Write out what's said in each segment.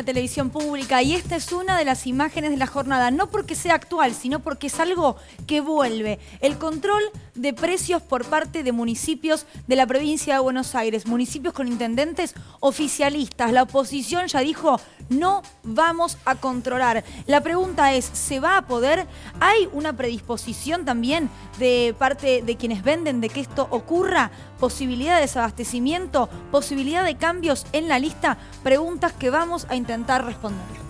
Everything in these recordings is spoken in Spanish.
la televisión pública y esta es una de las imágenes de la jornada, no porque sea actual, sino porque es algo que vuelve. El control de precios por parte de municipios de la provincia de Buenos Aires, municipios con intendentes oficialistas. La oposición ya dijo, no vamos a controlar. La pregunta es, ¿se va a poder? ¿Hay una predisposición también de parte de quienes venden de que esto ocurra? ¿Posibilidad de desabastecimiento? ¿Posibilidad de cambios en la lista? Preguntas que vamos a intentar responder.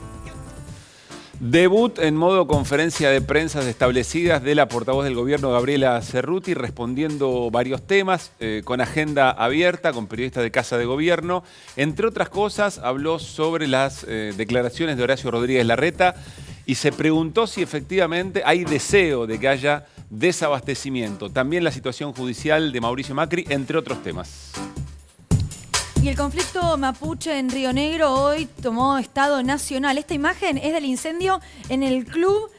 Debut en modo conferencia de prensa establecidas de la portavoz del gobierno, Gabriela Cerruti, respondiendo varios temas, con agenda abierta, con periodistas de Casa de Gobierno. Entre otras cosas, habló sobre las declaraciones de Horacio Rodríguez Larreta y se preguntó si efectivamente hay deseo de que haya desabastecimiento. También la situación judicial de Mauricio Macri, entre otros temas. Y el conflicto mapuche en Río Negro hoy tomó estado nacional. Esta imagen es del incendio en el club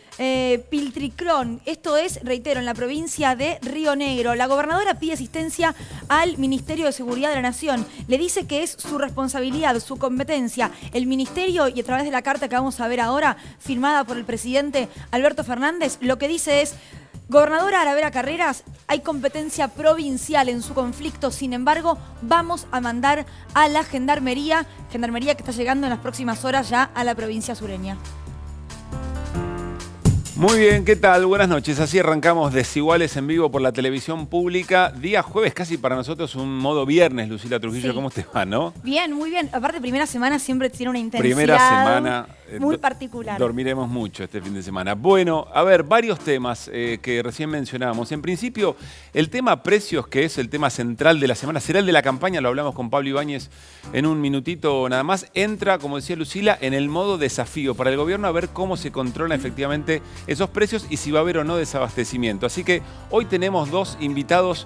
Piltricrón. Esto es, reitero, en la provincia de Río Negro. La gobernadora pide asistencia al Ministerio de Seguridad de la Nación. Le dice que es su responsabilidad, su competencia. El ministerio, y a través de la carta que vamos a ver ahora, firmada por el presidente Alberto Fernández, lo que dice es: gobernadora Aravera Carreras, hay competencia provincial en su conflicto, sin embargo, vamos a mandar a la Gendarmería que está llegando en las próximas horas ya a la provincia sureña. Muy bien, ¿qué tal? Buenas noches. Así arrancamos Desiguales en vivo por la televisión pública. Día jueves, casi para nosotros un modo viernes, Lucila Trujillo. Sí. ¿Cómo te va, no? Bien, muy bien. Aparte, primera semana siempre tiene una intensidad primera semana muy particular. Dormiremos mucho este fin de semana. Bueno, a ver, varios temas que recién mencionábamos. En principio, el tema precios, que es el tema central de la semana, será el de la campaña, lo hablamos con Pablo Ibáñez en un minutito nada más. Entra, como decía Lucila, en el modo desafío para el gobierno a ver cómo se controlan efectivamente esos precios y si va a haber o no desabastecimiento. Así que hoy tenemos dos invitados,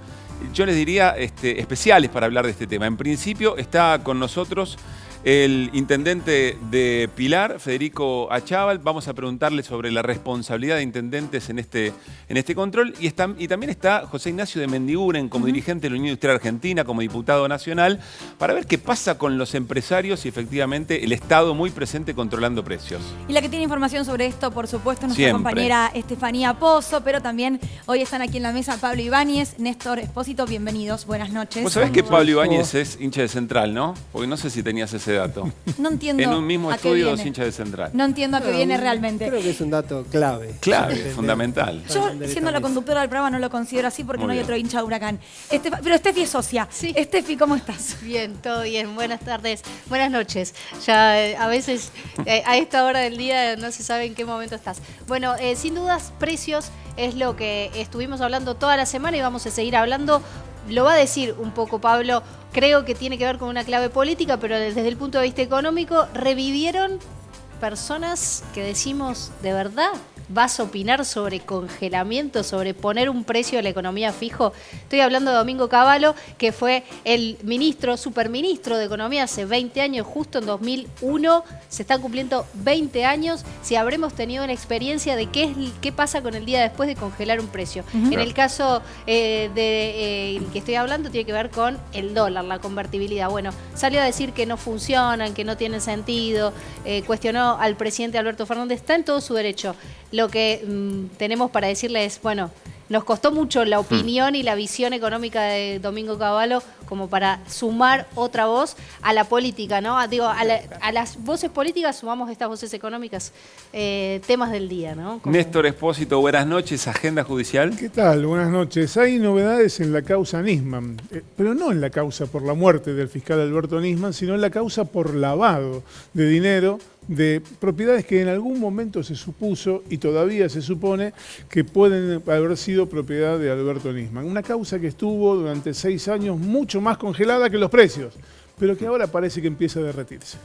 yo les diría, especiales para hablar de este tema. En principio está con nosotros el intendente de Pilar, Federico Achával. Vamos a preguntarle sobre la responsabilidad de intendentes en este control. Y también está José Ignacio de Mendiguren como dirigente de la Unión Industrial Argentina, como diputado nacional, para ver qué pasa con los empresarios y efectivamente el Estado muy presente controlando precios. Y la que tiene información sobre esto, por supuesto, nuestra compañera Estefanía Pozo, pero también hoy están aquí en la mesa Pablo Ibáñez, Néstor Espósito, bienvenidos, buenas noches. Vos sabés que Pablo Ibáñez es hincha de Central, ¿no? Porque no sé si tenías ese dato. No entiendo. En un mismo estudio, dos hinchas de Central. No entiendo a qué viene realmente. Creo que es un dato clave. Clave, fundamental. Yo, siendo la conductora del programa, no lo considero así porque no hay otro hincha de Huracán. Pero Estefi es socia. Sí. Estefi, ¿cómo estás? Bien, todo bien. Buenas tardes. Buenas noches. Ya a veces a esta hora del día no se sabe en qué momento estás. Bueno, sin dudas, precios es lo que estuvimos hablando toda la semana y vamos a seguir hablando. Lo va a decir un poco Pablo, creo que tiene que ver con una clave política, pero desde el punto de vista económico, revivieron personas que decimos, ¿de verdad vas a opinar sobre congelamiento, sobre poner un precio a la economía fijo? Estoy hablando de Domingo Cavallo, que fue el ministro, superministro de Economía hace 20 años, justo en 2001. Se están cumpliendo 20 años. Si habremos tenido una experiencia de qué pasa con el día después de congelar un precio. En el caso que estoy hablando, tiene que ver con el dólar, la convertibilidad. Bueno, salió a decir que no funcionan, que no tienen sentido. Cuestionó al presidente Alberto Fernández. Está en todo su derecho. Lo que tenemos para decirle es, bueno, nos costó mucho la opinión y la visión económica de Domingo Cavallo como para sumar otra voz a la política, ¿no? Digo, a las voces políticas sumamos estas voces económicas, temas del día, ¿no? Como... Néstor Espósito, buenas noches, Agenda Judicial. ¿Qué tal? Buenas noches. Hay novedades en la causa Nisman, pero no en la causa por la muerte del fiscal Alberto Nisman, sino en la causa por lavado de dinero de propiedades que en algún momento se supuso y todavía se supone que pueden haber sido propiedad de Alberto Nisman. Una causa que estuvo durante 6 años mucho más congelada que los precios, pero que ahora parece que empieza a derretirse.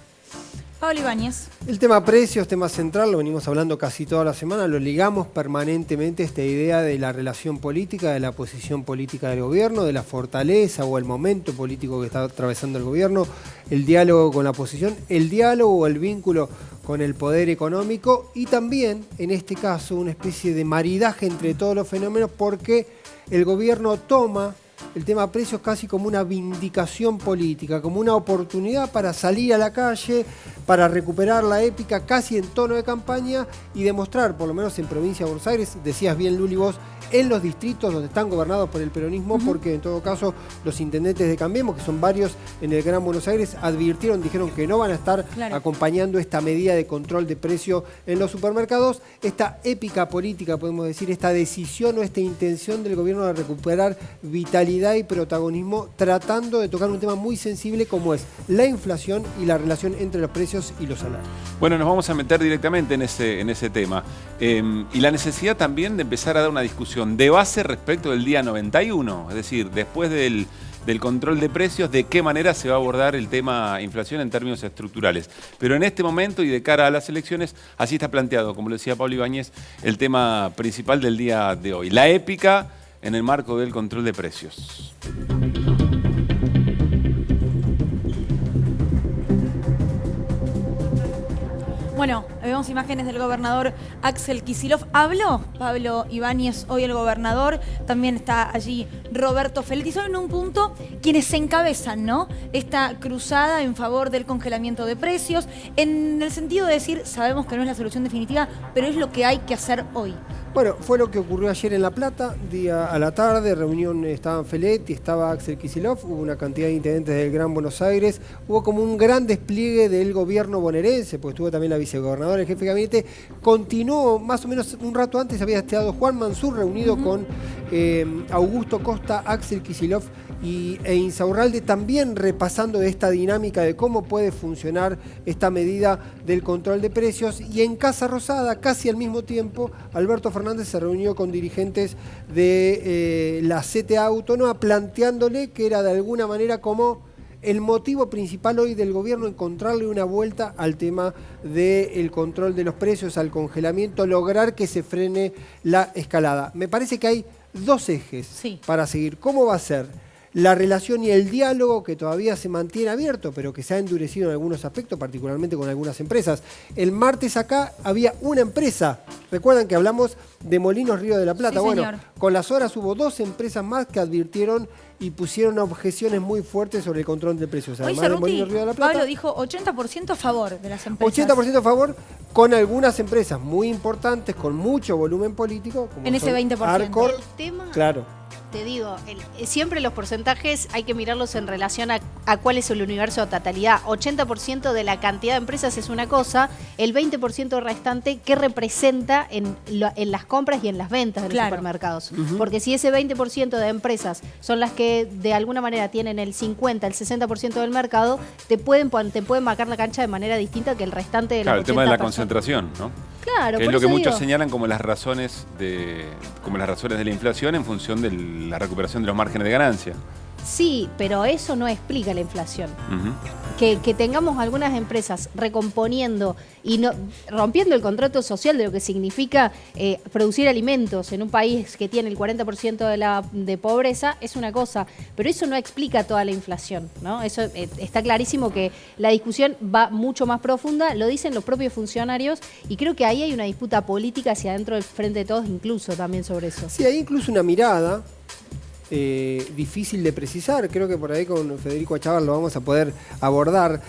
Pablo Ibáñez. El tema precios, tema central, lo venimos hablando casi toda la semana, lo ligamos permanentemente a esta idea de la relación política, de la posición política del gobierno, de la fortaleza o el momento político que está atravesando el gobierno, el diálogo con la oposición, el diálogo o el vínculo con el poder económico y también, en este caso, una especie de maridaje entre todos los fenómenos porque el gobierno toma el tema precios casi como una vindicación política, como una oportunidad para salir a la calle, para recuperar la épica casi en tono de campaña y demostrar, por lo menos en provincia de Buenos Aires, decías bien Luli vos, en los distritos donde están gobernados por el peronismo, porque en todo caso los intendentes de Cambiemos, que son varios en el Gran Buenos Aires, dijeron que no van a estar acompañando esta medida de control de precio en los supermercados, esta épica política, podemos decir, esta decisión o esta intención del gobierno de recuperar vitalidad y protagonismo, tratando de tocar un tema muy sensible como es la inflación y la relación entre los precios y los salarios. Bueno, nos vamos a meter directamente en ese tema. Y la necesidad también de empezar a dar una discusión de base respecto del día 91, es decir, después del control de precios, de qué manera se va a abordar el tema inflación en términos estructurales. Pero en este momento y de cara a las elecciones, así está planteado, como lo decía Pablo Ibáñez, el tema principal del día de hoy, la épica en el marco del control de precios. Bueno, vemos imágenes del gobernador Axel Kicillof. Habló Pablo Ibáñez, hoy el gobernador, también está allí Roberto Feletti. Son en un punto quienes encabezan, ¿no?, esta cruzada en favor del congelamiento de precios, en el sentido de decir, sabemos que no es la solución definitiva, pero es lo que hay que hacer hoy. Bueno, fue lo que ocurrió ayer en La Plata, día a la tarde, reunión, estaban Feletti, estaba Axel Kicillof, hubo una cantidad de intendentes del Gran Buenos Aires, hubo como un gran despliegue del gobierno bonaerense, pues estuvo también la vicegobernadora, el jefe de gabinete, continuó más o menos un rato antes, había estado Juan Mansur reunido con Augusto Costa, Axel Kicillof e Insaurralde, también repasando esta dinámica de cómo puede funcionar esta medida del control de precios, y en Casa Rosada, casi al mismo tiempo, Alberto Fernández se reunió con dirigentes de la CTA Autónoma, planteándole que era de alguna manera como el motivo principal hoy del gobierno, encontrarle una vuelta al tema del control de los precios, al congelamiento, lograr que se frene la escalada. Me parece que hay dos ejes para seguir. ¿Cómo va a ser la relación y el diálogo, que todavía se mantiene abierto, pero que se ha endurecido en algunos aspectos, particularmente con algunas empresas? El martes acá había una empresa, recuerdan que hablamos de Molinos Río de la Plata. Sí, bueno, señor. con las horas hubo dos empresas más que advirtieron y pusieron objeciones muy fuertes sobre el control de precios. Hoy Además de Cerruti, Molinos Río de la Plata, Pablo dijo 80% a favor de las empresas. 80% a favor, con algunas empresas muy importantes, con mucho volumen político, como En ese son 20%. Arcor. El tema, Claro. te digo, siempre los porcentajes hay que mirarlos en relación a cuál es el universo de totalidad. 80% de la cantidad de empresas es una cosa, el 20% restante, ¿qué representa en las compras y en las ventas de los supermercados? Porque si ese 20% de empresas son las que de alguna manera tienen el 50, el 60% del mercado, te pueden marcar la cancha de manera distinta que el restante de la 80%. Claro, el tema de la concentración, ¿no? Claro, Que es por lo que eso muchos digo. señalan como las razones de la inflación en función de la recuperación de los márgenes de ganancia. Sí, pero eso no explica la inflación. Que tengamos algunas empresas recomponiendo y no rompiendo el contrato social de lo que significa producir alimentos en un país que tiene el 40% de pobreza es una cosa, pero eso no explica toda la inflación, ¿no? Eso está clarísimo que la discusión va mucho más profunda, lo dicen los propios funcionarios, y creo que ahí hay una disputa política hacia adentro del Frente de Todos incluso también sobre eso. Sí, hay incluso una mirada difícil de precisar, creo que por ahí con Federico Achával lo vamos a poder abordar,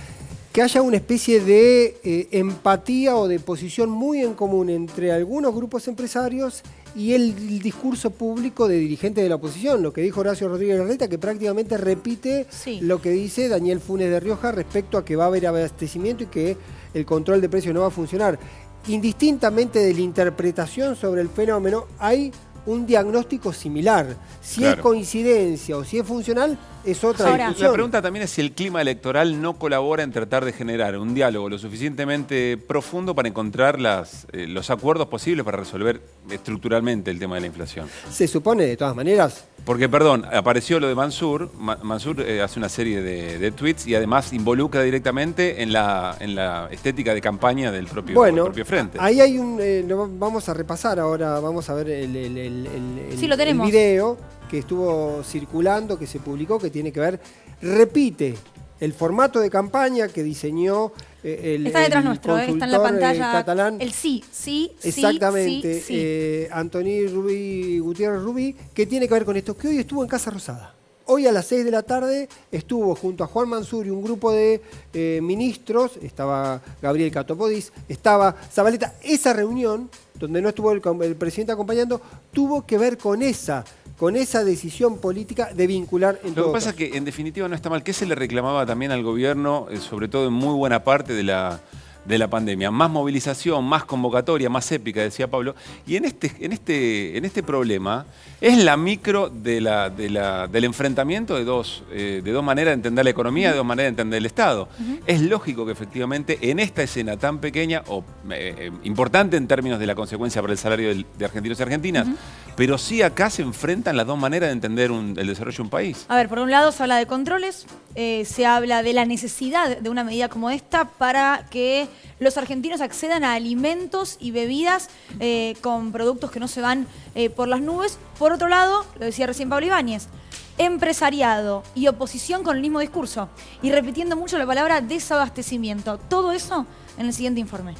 que haya una especie de empatía o de posición muy en común entre algunos grupos empresarios y el discurso público de dirigentes de la oposición, lo que dijo Horacio Rodríguez Larreta, que prácticamente repite lo que dice Daniel Funes de Rioja respecto a que va a haber abastecimiento y que el control de precios no va a funcionar. Indistintamente de la interpretación sobre el fenómeno, hay un diagnóstico similar. Si es coincidencia o si es funcional, es otra discusión. La pregunta también es si el clima electoral no colabora en tratar de generar un diálogo lo suficientemente profundo para encontrar los acuerdos posibles para resolver estructuralmente el tema de la inflación. Se supone, de todas maneras. Porque, perdón, apareció lo de Mansur. Mansur hace una serie de tweets y además involucra directamente en la estética de campaña del propio frente. Ahí hay vamos a repasar ahora, vamos a ver el video que estuvo circulando, que se publicó, que tiene que ver, repite el formato de campaña que diseñó está detrás nuestro, está en la pantalla catalán. El sí. Exactamente, Antoni Gutiérrez Rubí, que tiene que ver con esto, que hoy estuvo en Casa Rosada. Hoy a las 6 de la tarde estuvo junto a Juan Mansur y un grupo de ministros, estaba Gabriel Catopodis, estaba Zabaleta. Esa reunión, donde no estuvo el presidente acompañando, tuvo que ver con esa decisión política de vincular en todo Lo que pasa es que, en definitiva, no está mal. ¿Qué se le reclamaba también al gobierno, sobre todo en muy buena parte de la pandemia? Más movilización, más convocatoria, más épica, decía Pablo. Y en este problema es la micro del enfrentamiento de dos maneras de entender la economía, de dos maneras de entender el Estado. Es lógico que efectivamente en esta escena tan pequeña, o importante en términos de la consecuencia para el salario de argentinos y argentinas, pero sí acá se enfrentan las dos maneras de entender el desarrollo de un país. A ver, por un lado se habla de controles, se habla de la necesidad de una medida como esta para que los argentinos accedan a alimentos y bebidas con productos que no se van por las nubes. Por otro lado, lo decía recién Pablo Ibáñez, empresariado y oposición con el mismo discurso y repitiendo mucho la palabra desabastecimiento. Todo eso en el siguiente informe.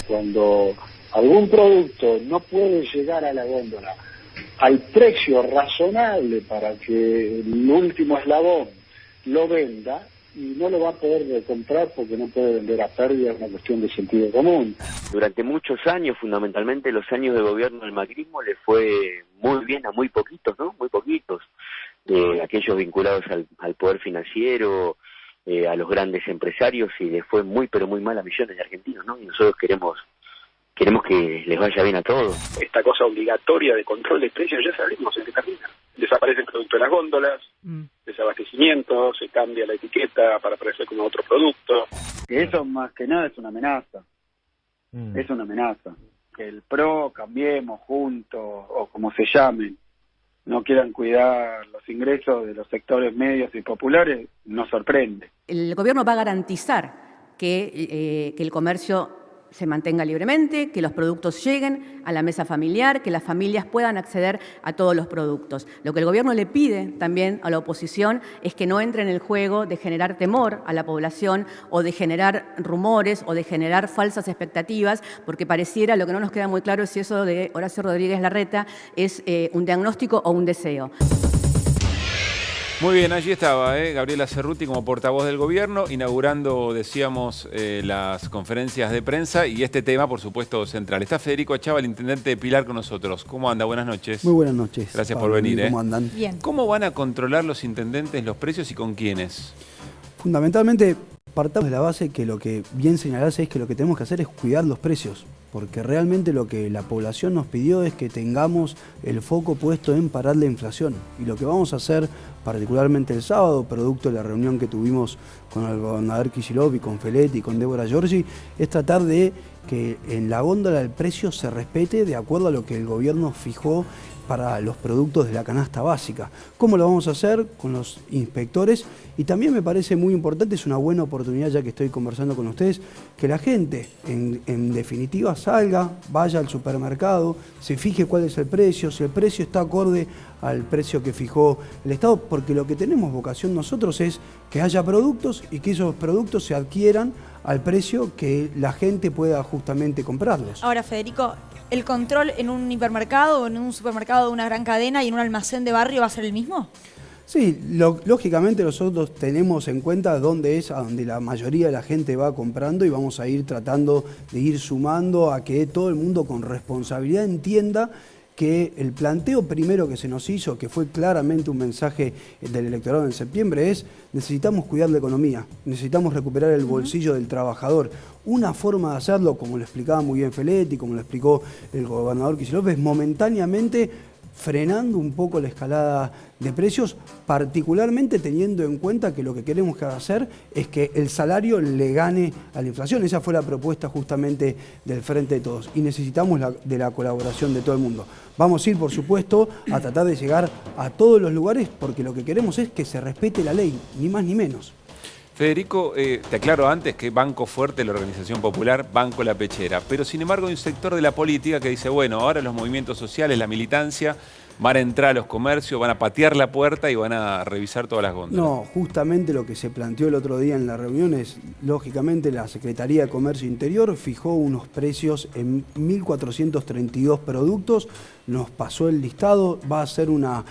Cuando algún producto no puede llegar a la góndola al precio razonable para que el último eslabón lo venda, y no lo va a poder comprar porque no puede vender a pérdida, es una cuestión de sentido común. Durante muchos años, fundamentalmente los años de gobierno del macrismo, le fue muy bien a muy poquitos, ¿no? Muy poquitos. Aquellos vinculados al poder financiero, a los grandes empresarios, y le fue muy, pero muy mal a millones de argentinos, ¿no? Y nosotros queremos que les vaya bien a todos. Esta cosa obligatoria de control de precios ya sabemos en qué termina. Desaparece el producto de las góndolas, desabastecimiento, se cambia la etiqueta para aparecer como otro producto. Eso más que nada es una amenaza. Es una amenaza. Que el PRO, Cambiemos, Juntos, o como se llamen, no quieran cuidar los ingresos de los sectores medios y populares, nos sorprende. El gobierno va a garantizar que el comercio se mantenga libremente, que los productos lleguen a la mesa familiar, que las familias puedan acceder a todos los productos. Lo que el gobierno le pide también a la oposición es que no entre en el juego de generar temor a la población o de generar rumores o de generar falsas expectativas, porque pareciera, lo que no nos queda muy claro es si eso de Horacio Rodríguez Larreta es un diagnóstico o un deseo. Muy bien, allí estaba Gabriela Cerruti como portavoz del gobierno, inaugurando, decíamos, las conferencias de prensa y este tema, por supuesto, central. Está Federico Achava, el intendente de Pilar, con nosotros. ¿Cómo anda? Buenas noches. Muy buenas noches. Gracias Pablo, por venir. ¿Cómo andan? Bien. ¿Cómo van a controlar los intendentes los precios y con quiénes? Fundamentalmente, partamos de la base que lo que bien señalás es que lo que tenemos que hacer es cuidar los precios, porque realmente lo que la población nos pidió es que tengamos el foco puesto en parar la inflación. Y lo que vamos a hacer, particularmente el sábado, producto de la reunión que tuvimos con el gobernador Kicillof y con Feletti y con Débora Giorgi, es tratar de que en la góndola el precio se respete de acuerdo a lo que el gobierno fijó para los productos de la canasta básica. ¿Cómo lo vamos a hacer? Con los inspectores. Y también me parece muy importante, es una buena oportunidad, ya que estoy conversando con ustedes, que la gente, en definitiva, salga, vaya al supermercado, se fije cuál es el precio, si el precio está acorde al precio que fijó el Estado, porque lo que tenemos vocación nosotros es que haya productos y que esos productos se adquieran al precio que la gente pueda justamente comprarlos. Ahora, Federico, ¿el control en un hipermercado o en un supermercado de una gran cadena y en un almacén de barrio va a ser el mismo? Sí, lógicamente nosotros tenemos en cuenta dónde es a donde la mayoría de la gente va comprando y vamos a ir tratando de ir sumando a que todo el mundo con responsabilidad entienda que el planteo primero que se nos hizo, que fue claramente un mensaje del electorado en septiembre, es necesitamos cuidar la economía, necesitamos recuperar el bolsillo del trabajador. Una forma de hacerlo, como lo explicaba muy bien Feletti, como lo explicó el gobernador Kicillof, es momentáneamente frenando un poco la escalada de precios, particularmente teniendo en cuenta que lo que queremos hacer es que el salario le gane a la inflación. Esa fue la propuesta justamente del Frente de Todos y necesitamos de la colaboración de todo el mundo. Vamos a ir, por supuesto, a tratar de llegar a todos los lugares porque lo que queremos es que se respete la ley, ni más ni menos. Federico, te aclaro antes que banco fuerte la organización popular, banco la pechera, pero sin embargo hay un sector de la política que dice, bueno, ahora los movimientos sociales, la militancia, van a entrar a los comercios, van a patear la puerta y van a revisar todas las góndolas. No, justamente lo que se planteó el otro día en la reunión es, lógicamente, la Secretaría de Comercio Interior fijó unos precios en 1.432 productos, nos pasó el listado, va a ser una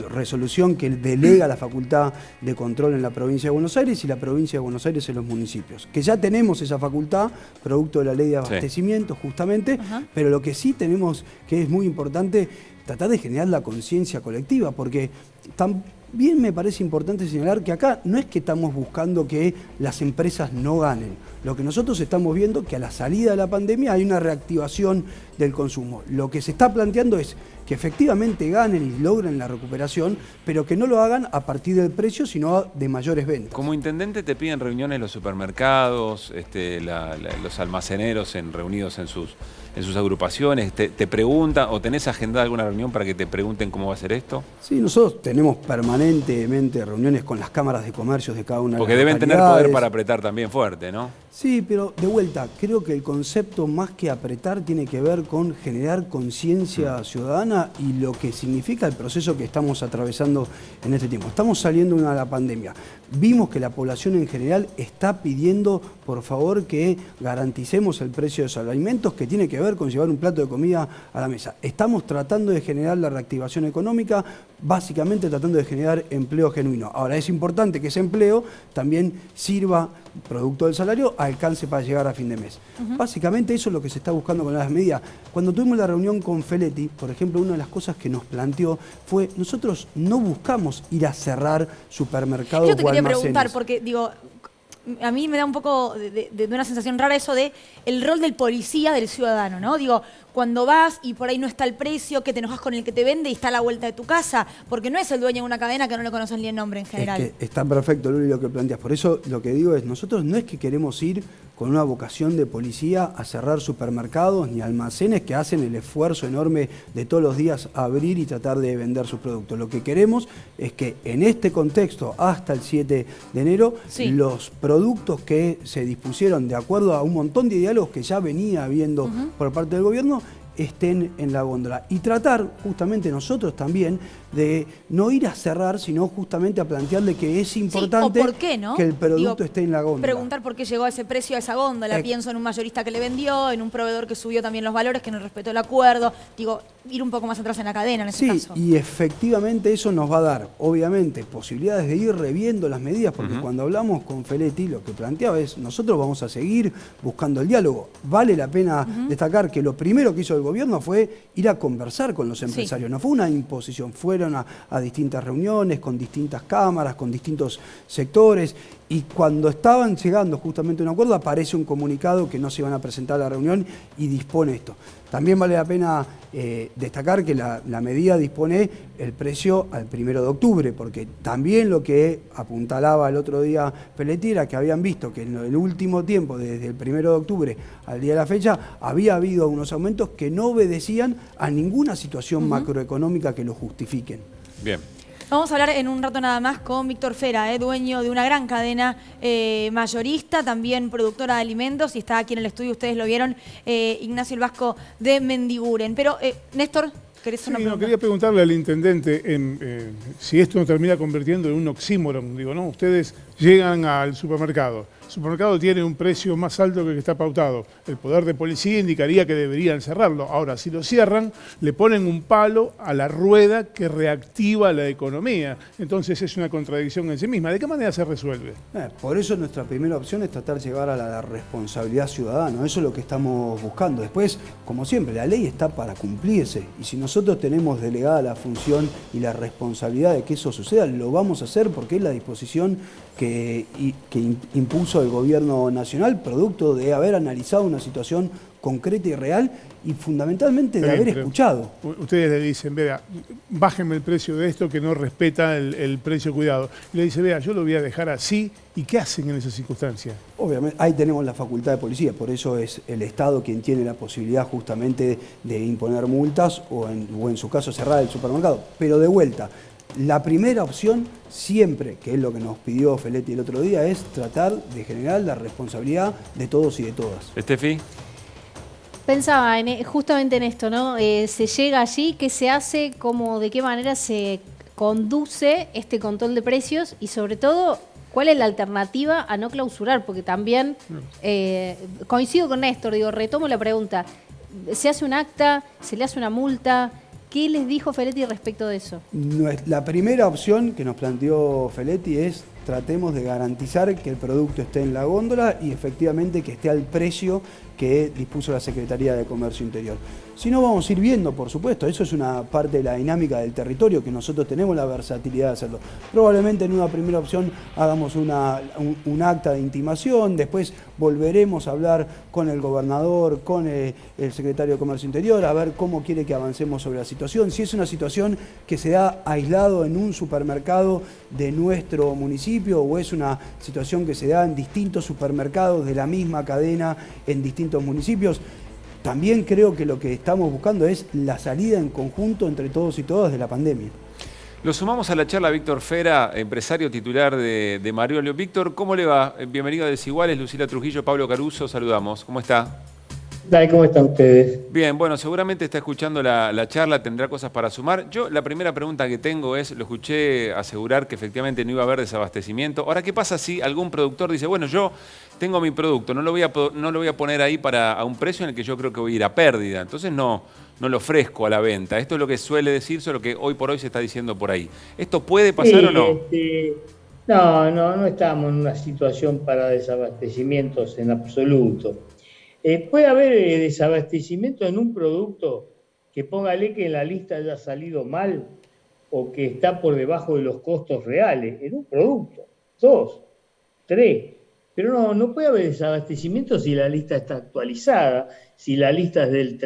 resolución que delega la facultad de control en la provincia de Buenos Aires y la provincia de Buenos Aires en los municipios. Que ya tenemos esa facultad, producto de la ley de abastecimiento, justamente, pero lo que sí tenemos, que es muy importante, tratar de generar la conciencia colectiva, porque también me parece importante señalar que acá no es que estamos buscando que las empresas no ganen. Lo que nosotros estamos viendo es que a la salida de la pandemia hay una reactivación del consumo. Lo que se está planteando es que efectivamente ganen y logren la recuperación, pero que no lo hagan a partir del precio, sino de mayores ventas. Como intendente te piden reuniones los supermercados, los almaceneros reunidos en sus agrupaciones, te preguntan o tenés agendada alguna reunión para que te pregunten cómo va a ser esto. Sí, nosotros tenemos permanentemente reuniones con las cámaras de comercios de cada una de las Porque deben tener localidades. poder para apretar también fuerte, ¿no? Sí, pero de vuelta, creo que el concepto más que apretar tiene que ver con generar conciencia ciudadana y lo que significa el proceso que estamos atravesando en este tiempo. Estamos saliendo de la pandemia. Vimos que la población en general está pidiendo, por favor, que garanticemos el precio de los alimentos, que tiene que ver con llevar un plato de comida a la mesa. Estamos tratando de generar la reactivación económica, básicamente tratando de generar empleo genuino. Ahora, es importante que ese empleo también sirva, producto del salario, alcance para llegar a fin de mes. Básicamente eso es lo que se está buscando con las medidas. Cuando tuvimos la reunión con Feletti, por ejemplo, una de las cosas que nos planteó fue, nosotros no buscamos ir a cerrar supermercados o almacenes. Yo te quería preguntar, porque digo, a mí me da un poco de una sensación rara eso de el rol del policía del ciudadano, ¿no? Digo, cuando vas y por ahí no está el precio, que te enojas con el que te vende y está a la vuelta de tu casa, porque no es el dueño de una cadena que no le conocen ni el nombre en general. Es que está perfecto, Luli, lo que planteas. Por eso lo que digo es, nosotros no es que queremos ir con una vocación de policía a cerrar supermercados ni almacenes que hacen el esfuerzo enorme de todos los días abrir y tratar de vender sus productos. Lo que queremos es que en este contexto, hasta el 7 de enero, los productos que se dispusieron de acuerdo a un montón de diálogos que ya venía habiendo por parte del gobierno, estén en la góndola. Y tratar, justamente nosotros también, de no ir a cerrar, sino justamente a plantearle que es importante ¿por qué, no? que el producto esté en la góndola. Preguntar por qué llegó a ese precio a esa góndola. Pienso en un mayorista que le vendió, en un proveedor que subió también los valores, que no respetó el acuerdo. Digo, ir un poco más atrás en la cadena en ese caso. Y efectivamente eso nos va a dar, obviamente, posibilidades de ir reviendo las medidas, porque cuando hablamos con Feletti, lo que planteaba es, nosotros vamos a seguir buscando el diálogo. Vale la pena destacar que lo primero que hizo el gobierno fue ir a conversar con los empresarios. No fue una imposición, fueron a distintas reuniones, con distintas cámaras, con distintos sectores, y cuando estaban llegando justamente a un acuerdo, aparece un comunicado que no se iban a presentar a la reunión y dispone esto. También vale la pena destacar que la medida dispone el precio al 1 de octubre, porque también lo que apuntalaba el otro día Feletti era que habían visto que en el último tiempo, desde el 1 de octubre al día de la fecha, había habido unos aumentos que no obedecían a ninguna situación macroeconómica que lo justifiquen. Bien. Vamos a hablar en un rato nada más con Víctor Fera, dueño de una gran cadena mayorista, también productora de alimentos, y está aquí en el estudio, ustedes lo vieron, Ignacio el Vasco de Mendiguren. Pero, Néstor, ¿querés una pregunta? Quería preguntarle al intendente si esto nos termina convirtiendo en un oxímoron. Digo, ¿no? Ustedes llegan al supermercado. El supermercado tiene un precio más alto que el que está pautado. El poder de policía indicaría que deberían cerrarlo. Ahora, si lo cierran, le ponen un palo a la rueda que reactiva la economía. Entonces es una contradicción en sí misma. ¿De qué manera se resuelve? Por eso nuestra primera opción es tratar de llegar a la responsabilidad ciudadana. Eso es lo que estamos buscando. Después, como siempre, la ley está para cumplirse. Y si nosotros tenemos delegada la función y la responsabilidad de que eso suceda, lo vamos a hacer porque es la disposición que impuso el gobierno nacional, producto de haber analizado una situación concreta y real y fundamentalmente de haber escuchado. Ustedes le dicen, vea, bájenme el precio de esto que no respeta el precio cuidado. Y le dice, vea, yo lo voy a dejar así. ¿Y qué hacen en esas circunstancias? Obviamente, ahí tenemos la facultad de policía, por eso es el Estado quien tiene la posibilidad justamente de imponer multas o en su caso cerrar el supermercado. Pero de vuelta, la primera opción siempre, que es lo que nos pidió Feletti el otro día, es tratar de generar la responsabilidad de todos y de todas. Estefi. Pensaba justamente en esto, ¿no? Se llega allí, ¿qué se hace? ¿De qué manera se conduce este control de precios? Y sobre todo, ¿cuál es la alternativa a no clausurar? Porque también coincido con Néstor, retomo la pregunta. ¿Se hace un acta? ¿Se le hace una multa? ¿Qué les dijo Feletti respecto de eso? La primera opción que nos planteó Feletti es tratemos de garantizar que el producto esté en la góndola y efectivamente que esté al precio que dispuso la Secretaría de Comercio Interior. Si no, vamos a ir viendo, por supuesto, eso es una parte de la dinámica del territorio, que nosotros tenemos la versatilidad de hacerlo. Probablemente en una primera opción hagamos un acta de intimación, después volveremos a hablar con el gobernador, con el secretario de Comercio Interior, a ver cómo quiere que avancemos sobre la situación. Si es una situación que se da aislado en un supermercado de nuestro municipio o es una situación que se da en distintos supermercados de la misma cadena en distintos municipios, también creo que lo que estamos buscando es la salida en conjunto entre todos y todas de la pandemia. Lo sumamos a la charla a Víctor Fera, empresario titular de Mariolio. Víctor, ¿cómo le va? Bienvenido a Desiguales. Lucila Trujillo, Pablo Caruso, saludamos. ¿Cómo está? Dale, ¿cómo están ustedes? Bien, bueno, seguramente está escuchando la charla, tendrá cosas para sumar. Yo la primera pregunta que tengo es, lo escuché asegurar que efectivamente no iba a haber desabastecimiento. Ahora, ¿qué pasa si algún productor dice, bueno, yo tengo mi producto, no lo voy a poner ahí a un precio en el que yo creo que voy a ir a pérdida, entonces no lo ofrezco a la venta? Esto es lo que suele decirse, lo que hoy por hoy se está diciendo por ahí. ¿Esto puede pasar o no? No estamos en una situación para desabastecimientos en absoluto. Puede haber desabastecimiento en un producto que póngale que en la lista haya salido mal o que está por debajo de los costos reales, en un producto, 2, 3. Pero no puede haber desabastecimiento si la lista está actualizada, si la lista es del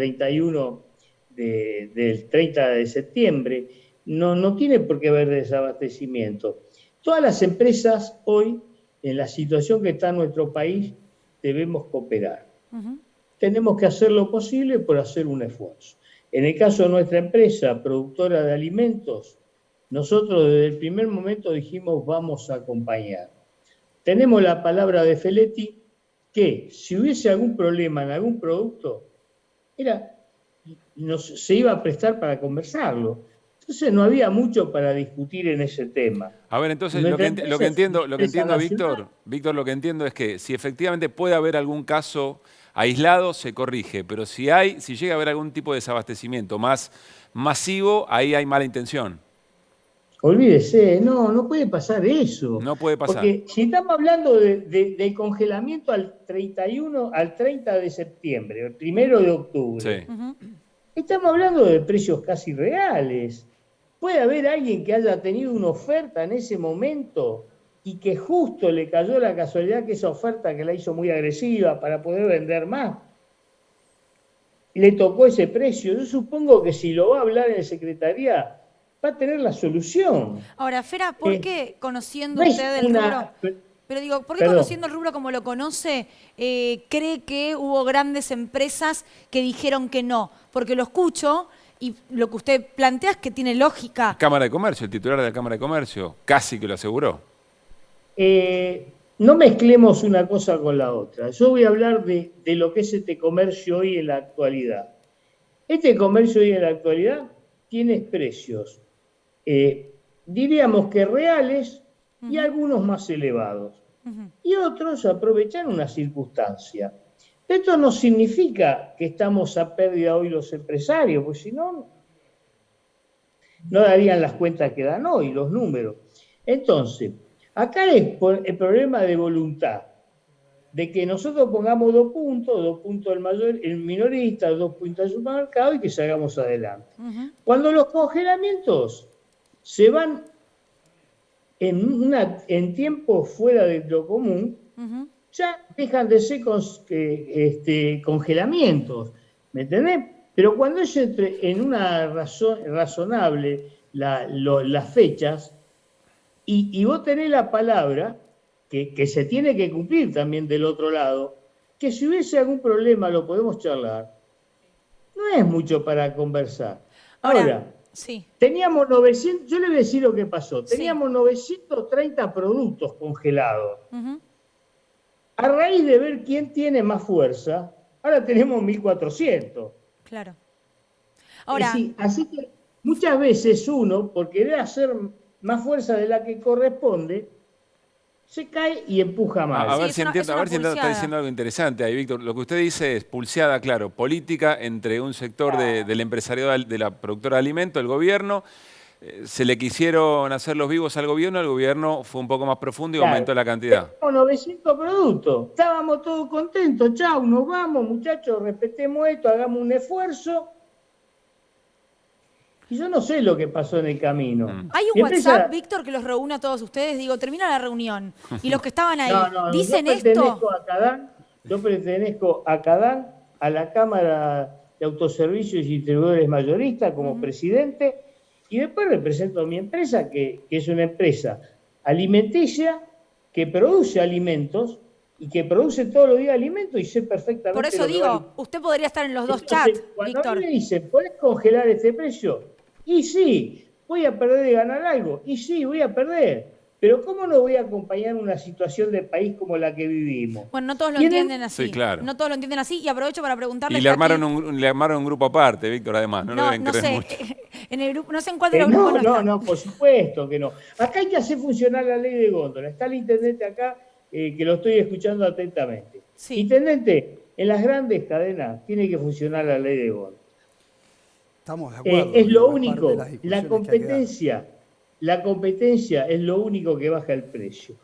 30 de septiembre. No tiene por qué haber desabastecimiento. Todas las empresas hoy, en la situación que está en nuestro país, debemos cooperar. Tenemos que hacer lo posible por hacer un esfuerzo. En el caso de nuestra empresa, productora de alimentos, nosotros desde el primer momento dijimos vamos a acompañar. Tenemos la palabra de Feletti que si hubiese algún problema en algún producto, se iba a prestar para conversarlo. Entonces no había mucho para discutir en ese tema. A ver, entonces lo que entiendo, Víctor, lo que entiendo es que si efectivamente puede haber algún caso aislado, se corrige, pero si llega a haber algún tipo de desabastecimiento más masivo, ahí hay mala intención. Olvídese, no puede pasar eso. No puede pasar. Porque si estamos hablando de congelamiento al 30 de septiembre, el 1 de octubre, sí. Estamos hablando de precios casi reales. Puede haber alguien que haya tenido una oferta en ese momento y que justo le cayó la casualidad que esa oferta que la hizo muy agresiva para poder vender más, le tocó ese precio. Yo supongo que si lo va a hablar en la Secretaría, va a tener la solución. Ahora, Fera, ¿por qué conociendo usted el rubro? Pero ¿por qué conociendo el rubro como lo conoce, cree que hubo grandes empresas que dijeron que no? Porque lo escucho y lo que usted plantea es que tiene lógica. Cámara de Comercio, el titular de la Cámara de Comercio, casi que lo aseguró. No mezclemos una cosa con la otra. Yo voy a hablar de lo que es este comercio hoy en la actualidad. Este comercio hoy en la actualidad tiene precios, diríamos que reales y algunos más elevados. Y otros aprovechan una circunstancia. Esto no significa que estamos a pérdida hoy los empresarios, porque si no, no darían las cuentas que dan hoy, los números. Entonces, acá es el problema de voluntad, de que nosotros pongamos 2 puntos el minorista, 2 puntos el supermercado y que salgamos adelante. Cuando los congelamientos se van en tiempo fuera de lo común, ya dejan de ser congelamientos, ¿me entendés? Pero cuando es en una razonable las fechas, y vos tenés la palabra, que se tiene que cumplir también del otro lado, que si hubiese algún problema lo podemos charlar, no es mucho para conversar. Ahora sí. Teníamos 900, yo le voy a decir lo que pasó, teníamos 930 productos congelados. A raíz de ver quién tiene más fuerza, ahora tenemos 1.400. Claro. Ahora, así que muchas veces uno, por querer hacer más fuerza de la que corresponde, se cae y empuja más. A ver si entiendo, está diciendo algo interesante ahí, Víctor. Lo que usted dice es pulseada, claro, política entre un sector del empresariado, de la productora de alimentos, el gobierno. Se le quisieron hacer los vivos al gobierno fue un poco más profundo y aumentó la cantidad. Tenemos 900 productos, estábamos todos contentos, chau, nos vamos, muchachos, respetemos esto, hagamos un esfuerzo. Y yo no sé lo que pasó en el camino. ¿Hay un WhatsApp, Víctor, que los reúne a todos ustedes? Digo, termina la reunión. Y los que estaban ahí, ¿dicen esto? Yo pertenezco a CADAN, a la Cámara de Autoservicios y Distribuidores Mayoristas como presidente, y después represento a mi empresa, que es una empresa alimenticia que produce alimentos y que produce todos los días alimentos y sé perfectamente. Por eso digo, usted podría estar en los dos chats, cuando Víctor. a mí me dicen, ¿podés congelar este precio? Y sí, voy a perder de ganar algo. Y sí, voy a perder. Pero ¿cómo no voy a acompañar una situación de país como la que vivimos? Bueno, no todos lo entienden así. Sí, claro. No todos lo entienden así. Y aprovecho para preguntarle... Y le armaron un grupo aparte, Víctor, además. No lo deben creer mucho. En el grupo, no sé en cuál de los grupos no, por supuesto que no. Acá hay que hacer funcionar la ley de góndola. Está el intendente acá, que lo estoy escuchando atentamente. Sí. Intendente, en las grandes cadenas tiene que funcionar la ley de góndola. Estamos de acuerdo. Es lo único, la competencia es lo único que baja el precio.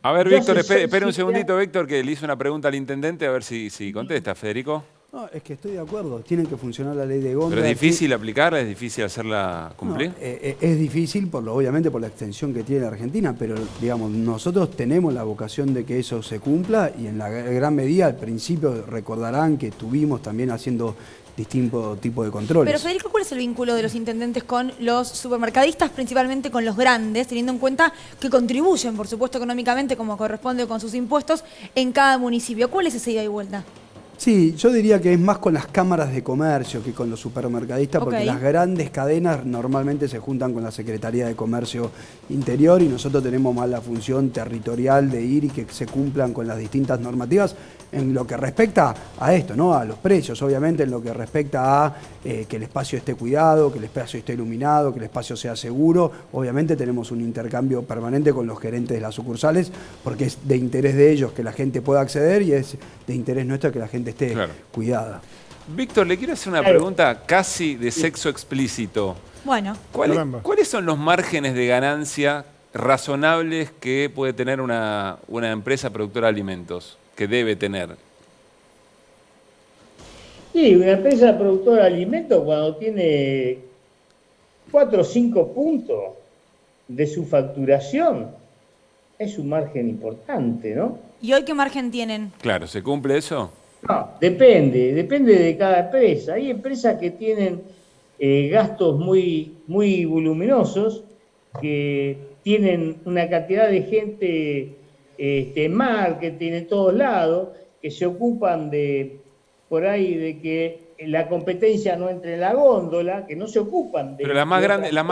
A ver, Víctor, espere un segundito, Víctor, que le hice una pregunta al intendente, a ver si contesta, Federico. No, es que estoy de acuerdo, tiene que funcionar la ley de góndola. ¿Pero es difícil aplicarla? ¿Es difícil hacerla cumplir? No, es difícil, obviamente por la extensión que tiene la Argentina, pero digamos, nosotros tenemos la vocación de que eso se cumpla y en la gran medida, al principio recordarán que estuvimos también haciendo distintos tipos de controles. Pero Federico, ¿cuál es el vínculo de los intendentes con los supermercadistas, principalmente con los grandes, teniendo en cuenta que contribuyen, por supuesto, económicamente, como corresponde con sus impuestos, en cada municipio? ¿Cuál es esa ida y vuelta? Sí, yo diría que es más con las cámaras de comercio que con los supermercadistas, porque las grandes cadenas normalmente se juntan con la Secretaría de Comercio Interior y nosotros tenemos más la función territorial de ir y que se cumplan con las distintas normativas en lo que respecta a esto, ¿no? A los precios, obviamente, en lo que respecta a que el espacio esté cuidado, que el espacio esté iluminado, que el espacio sea seguro. Obviamente tenemos un intercambio permanente con los gerentes de las sucursales, porque es de interés de ellos que la gente pueda acceder y es de interés nuestro que la gente esté cuidada. Víctor, le quiero hacer una pregunta casi de sexo explícito. Bueno. ¿Cuáles son los márgenes de ganancia razonables que puede tener una empresa productora de alimentos? Que debe tener. Sí, una empresa productora de alimentos cuando tiene 4 o 5 puntos de su facturación es un margen importante, ¿no? ¿Y hoy qué margen tienen? Claro, ¿se cumple eso? No, depende de cada empresa. Hay empresas que tienen gastos muy voluminosos, que tienen una cantidad de gente marketing en todos lados, que se ocupan por ahí de que la competencia no entre en la góndola, que no se ocupan de... Pero las más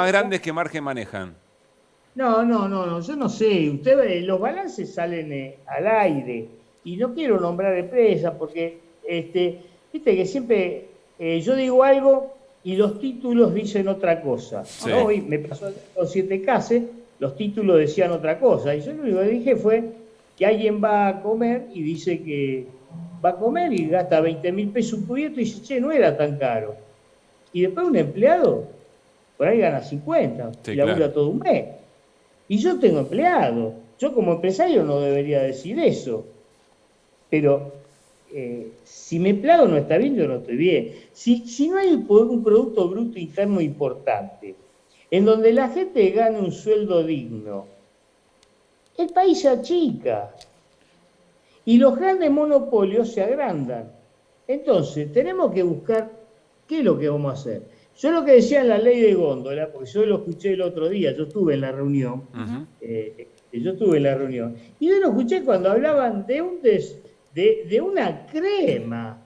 grandes, ¿qué margen manejan? No, yo no sé. Ustedes, los balances salen al aire, y no quiero nombrar empresas porque, viste que siempre yo digo algo y los títulos dicen otra cosa. Sí. ¿No? Hoy me pasó con 7 cases, los títulos decían otra cosa, y yo lo único que dije fue que alguien va a comer y dice que va a comer y gasta 20.000 pesos un cubierto y dice, che, no era tan caro. Y después un empleado, por ahí gana 50, y labura todo un mes. Y yo tengo empleados, yo como empresario no debería decir eso, pero si mi empleado no está bien, yo no estoy bien. Si no hay un Producto Bruto Interno importante, en donde la gente gane un sueldo digno, el país se achica y los grandes monopolios se agrandan. Entonces, tenemos que buscar qué es lo que vamos a hacer. Yo lo que decía en la ley de góndola, porque yo lo escuché el otro día, yo estuve en la reunión, y yo lo escuché cuando hablaban de una crema.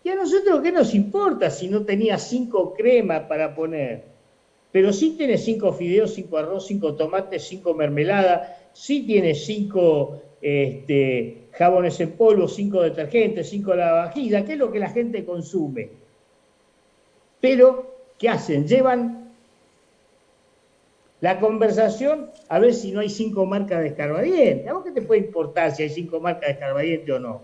Y a nosotros, ¿qué nos importa si no tenía 5 cremas para poner? Pero sí tiene 5 fideos, 5 arroz, 5 tomates, 5 mermeladas, sí tiene 5 jabones en polvo, 5 detergentes, 5 lavavajillas, que es lo que la gente consume. Pero, ¿qué hacen? Llevan la conversación a ver si no hay 5 marcas de escarbadiente. ¿A vos qué te puede importar si hay 5 marcas de escarbadiente o no?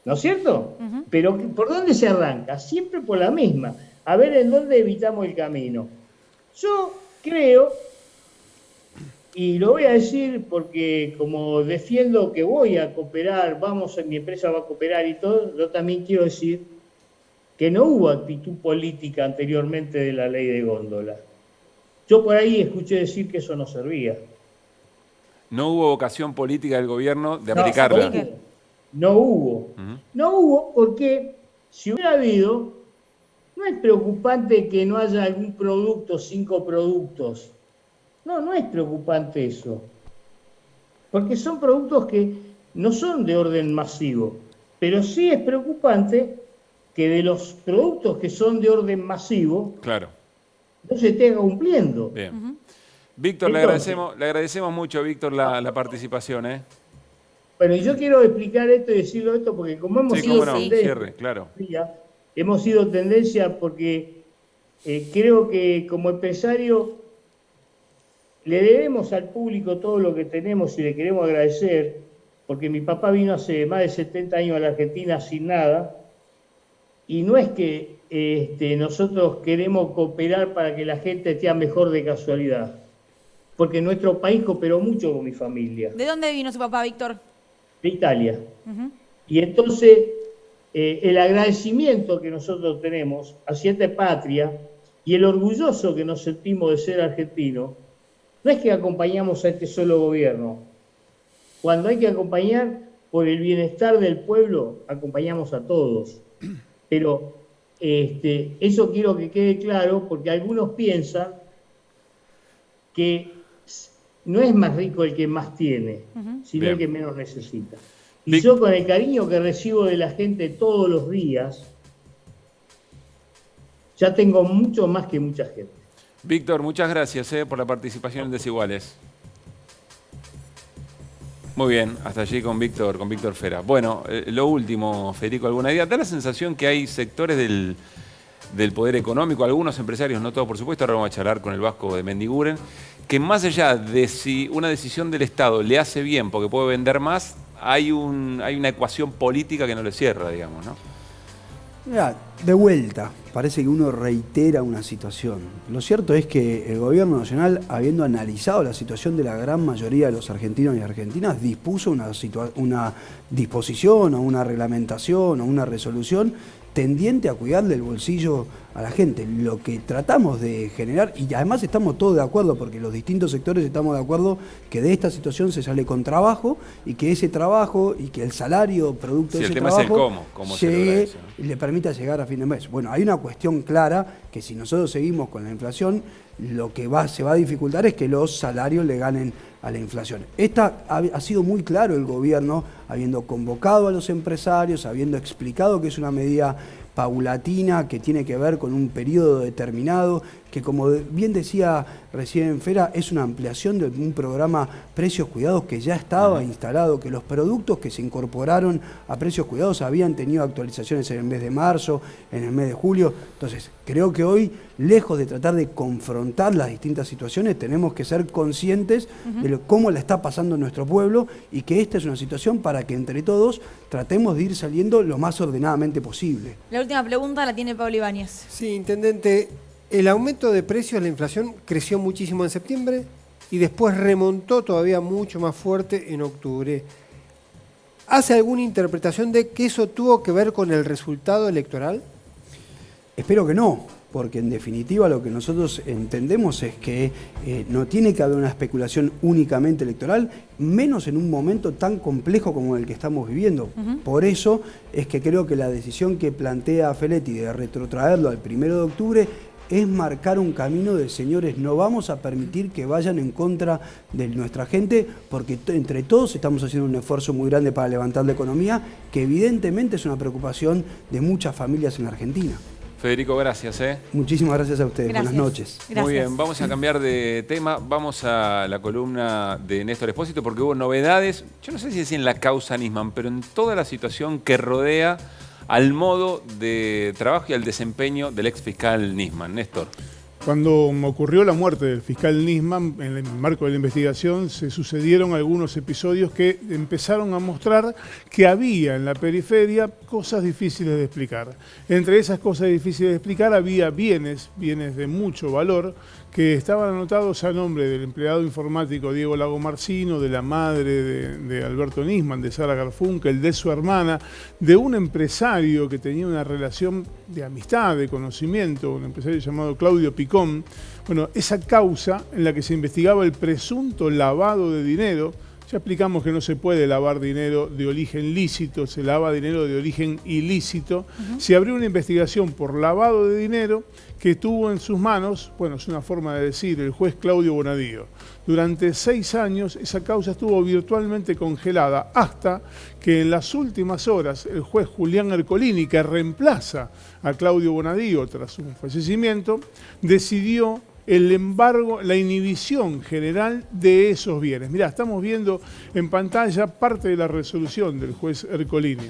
¿No es cierto? Pero ¿por dónde se arranca? Siempre por la misma. A ver en dónde evitamos el camino. Yo creo, y lo voy a decir porque como defiendo que voy a cooperar, mi empresa va a cooperar y todo, yo también quiero decir que no hubo actitud política anteriormente de la ley de góndola. Yo por ahí escuché decir que eso no servía. No hubo vocación política del gobierno de aplicarla. No hubo. No hubo porque si hubiera habido, no es preocupante que no haya algún producto, 5 productos. No es preocupante eso. Porque son productos que no son de orden masivo. Pero sí es preocupante que de los productos que son de orden masivo, claro, no se esté cumpliendo. Bien. Víctor, le agradecemos mucho, Víctor, la participación. Bueno, y yo quiero explicar esto y decirlo esto porque como hemos sido tendencia, claro. Hemos sido tendencia porque creo que como empresario le debemos al público todo lo que tenemos y le queremos agradecer, porque mi papá vino hace más de 70 años a la Argentina sin nada, y no es que nosotros queremos cooperar para que la gente esté mejor de casualidad, porque nuestro país cooperó mucho con mi familia. ¿De dónde vino su papá, Víctor? De Italia. Y entonces el agradecimiento que nosotros tenemos hacia esta patria y el orgulloso que nos sentimos de ser argentinos, no es que acompañamos a este solo gobierno. Cuando hay que acompañar por el bienestar del pueblo, acompañamos a todos. Pero eso quiero que quede claro porque algunos piensan que no es más rico el que más tiene, sino el que menos necesita. Y yo con el cariño que recibo de la gente todos los días, ya tengo mucho más que mucha gente. Víctor, muchas gracias por la participación en Desiguales. Muy bien, hasta allí con Víctor Fera. Bueno, lo último, Federico, ¿alguna idea? Da la sensación que hay sectores del poder económico, algunos empresarios, no todos por supuesto, ahora vamos a charlar con el Vasco de Mendiguren, que más allá de si una decisión del Estado le hace bien porque puede vender más, hay una ecuación política que no le cierra, digamos, ¿no? Mira, de vuelta, parece que uno reitera una situación. Lo cierto es que el gobierno nacional, habiendo analizado la situación de la gran mayoría de los argentinos y argentinas, dispuso una disposición o una reglamentación o una resolución tendiente a cuidarle el bolsillo a la gente. Lo que tratamos de generar, y además estamos todos de acuerdo, porque los distintos sectores estamos de acuerdo que de esta situación se sale con trabajo y que ese trabajo y que el salario producto de ese trabajo el tema es el cómo se logra eso, ¿no? Y le permita llegar a fin de mes. Bueno, hay una cuestión clara que si nosotros seguimos con la inflación, lo que se va a dificultar es que los salarios le ganen a la inflación. Ha sido muy claro el gobierno, habiendo convocado a los empresarios, habiendo explicado que es una medida paulatina, que tiene que ver con un periodo determinado, que como bien decía recién Fera, es una ampliación de un programa Precios Cuidados que ya estaba instalado, que los productos que se incorporaron a Precios Cuidados habían tenido actualizaciones en el mes de marzo, en el mes de julio. Entonces, creo que hoy, lejos de tratar de confrontar las distintas situaciones, tenemos que ser conscientes de cómo la está pasando nuestro pueblo y que esta es una situación para que entre todos tratemos de ir saliendo lo más ordenadamente posible. La última pregunta la tiene Pablo Ibáñez. Sí, intendente, el aumento de precios, la inflación creció muchísimo en septiembre y después remontó todavía mucho más fuerte en octubre. ¿Hace alguna interpretación de que eso tuvo que ver con el resultado electoral? Espero que no, porque en definitiva lo que nosotros entendemos es que no tiene que haber una especulación únicamente electoral, menos en un momento tan complejo como el que estamos viviendo. Por eso es que creo que la decisión que plantea Feletti de retrotraerlo al 1 de octubre es marcar un camino de señores, no vamos a permitir que vayan en contra de nuestra gente, porque entre todos estamos haciendo un esfuerzo muy grande para levantar la economía, que evidentemente es una preocupación de muchas familias en la Argentina. Federico, gracias. Muchísimas gracias a ustedes. Gracias. Buenas noches. Gracias. Muy bien, vamos a cambiar de tema. Vamos a la columna de Néstor Espósito porque hubo novedades, yo no sé si es en la causa Nisman, pero en toda la situación que rodea al modo de trabajo y al desempeño del ex fiscal Nisman. Néstor. Cuando ocurrió la muerte del fiscal Nisman, en el marco de la investigación, se sucedieron algunos episodios que empezaron a mostrar que había en la periferia cosas difíciles de explicar. Entre esas cosas difíciles de explicar había bienes de mucho valor, que estaban anotados a nombre del empleado informático Diego Lago Marcino, de la madre de Alberto Nisman, de Sara Garfunkel, de su hermana, de un empresario que tenía una relación de amistad, de conocimiento, un empresario llamado Claudio Picón. Bueno, esa causa en la que se investigaba el presunto lavado de dinero. Ya explicamos que no se puede lavar dinero de origen lícito, se lava dinero de origen ilícito. Se abrió una investigación por lavado de dinero que tuvo en sus manos, bueno, es una forma de decir, el juez Claudio Bonadío. Durante 6 años esa causa estuvo virtualmente congelada hasta que en las últimas horas el juez Julián Ercolini, que reemplaza a Claudio Bonadío tras su fallecimiento, decidió el embargo, la inhibición general de esos bienes. Mirá, estamos viendo en pantalla parte de la resolución del juez Ercolini.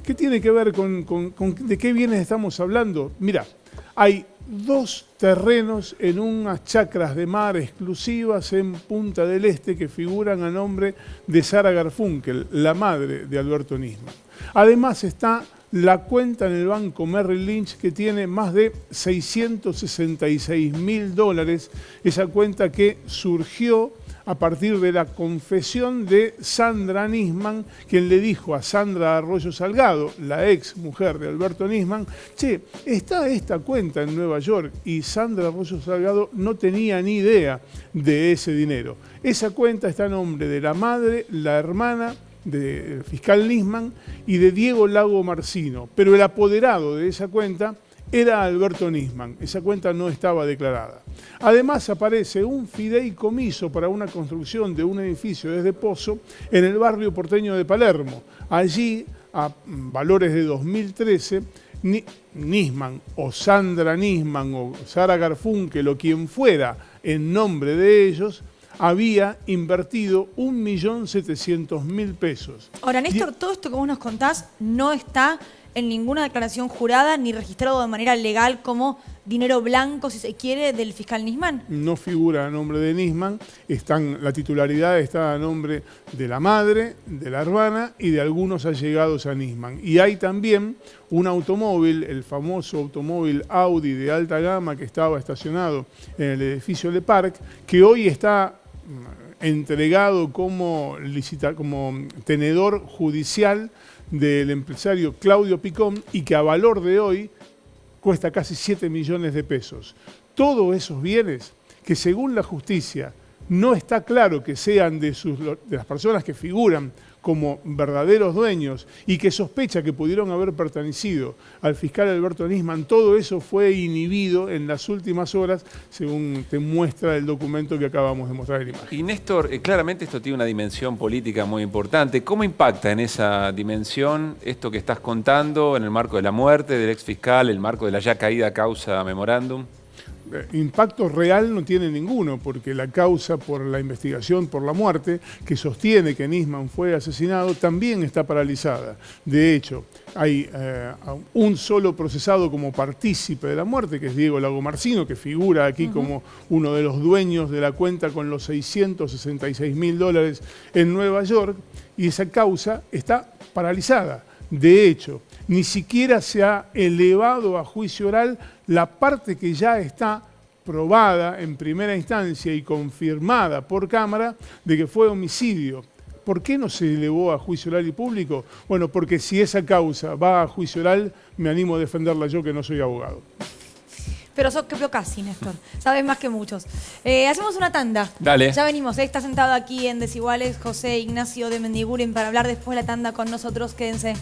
¿Qué tiene que ver con de qué bienes estamos hablando? Mirá, hay 2 terrenos en unas chacras de mar exclusivas en Punta del Este que figuran a nombre de Sara Garfunkel, la madre de Alberto Nisman. Además está la cuenta en el banco Merrill Lynch que tiene más de $666.000, esa cuenta que surgió a partir de la confesión de Sandra Nisman, quien le dijo a Sandra Arroyo Salgado, la ex mujer de Alberto Nisman, che, está esta cuenta en Nueva York, y Sandra Arroyo Salgado no tenía ni idea de ese dinero. Esa cuenta está a nombre de la madre, la hermana del fiscal Nisman y de Diego Lago Marcino, pero el apoderado de esa cuenta era Alberto Nisman. Esa cuenta no estaba declarada. Además aparece un fideicomiso para una construcción de un edificio desde Pozo en el barrio porteño de Palermo. Allí, a valores de 2013, Nisman o Sandra Nisman o Sara Garfunkel o quien fuera en nombre de ellos había invertido 1.700.000 pesos. Ahora, Néstor, todo esto que vos nos contás no está en ninguna declaración jurada ni registrado de manera legal como dinero blanco, si se quiere, del fiscal Nisman. No figura a nombre de Nisman, la titularidad está a nombre de la madre, de la hermana y de algunos allegados a Nisman. Y hay también un automóvil, el famoso automóvil Audi de alta gama que estaba estacionado en el edificio Le Parc, que hoy está entregado como tenedor judicial del empresario Claudio Picón y que a valor de hoy cuesta casi 7 millones de pesos. Todos esos bienes que según la justicia no está claro que sean de las personas que figuran como verdaderos dueños y que sospecha que pudieron haber pertenecido al fiscal Alberto Nisman, todo eso fue inhibido en las últimas horas, según te muestra el documento que acabamos de mostrar en imagen. Y Néstor, claramente esto tiene una dimensión política muy importante. ¿Cómo impacta en esa dimensión esto que estás contando en el marco de la muerte del ex fiscal, el marco de la ya caída causa memorándum? Impacto real no tiene ninguno, porque la causa por la investigación por la muerte, que sostiene que Nisman fue asesinado, también está paralizada. De hecho, hay un solo procesado como partícipe de la muerte, que es Diego Lago Marcino, que figura aquí como uno de los dueños de la cuenta con los $666.000 en Nueva York, y esa causa está paralizada. De hecho, ni siquiera se ha elevado a juicio oral la parte que ya está probada en primera instancia y confirmada por Cámara de que fue homicidio. ¿Por qué no se elevó a juicio oral y público? Bueno, porque si esa causa va a juicio oral, me animo a defenderla yo, que no soy abogado. Pero casi, Néstor. Sabes más que muchos. Hacemos una tanda. Dale. Ya venimos. Está sentado aquí en Desiguales José Ignacio de Mendiguren para hablar después de la tanda con nosotros. Quédense.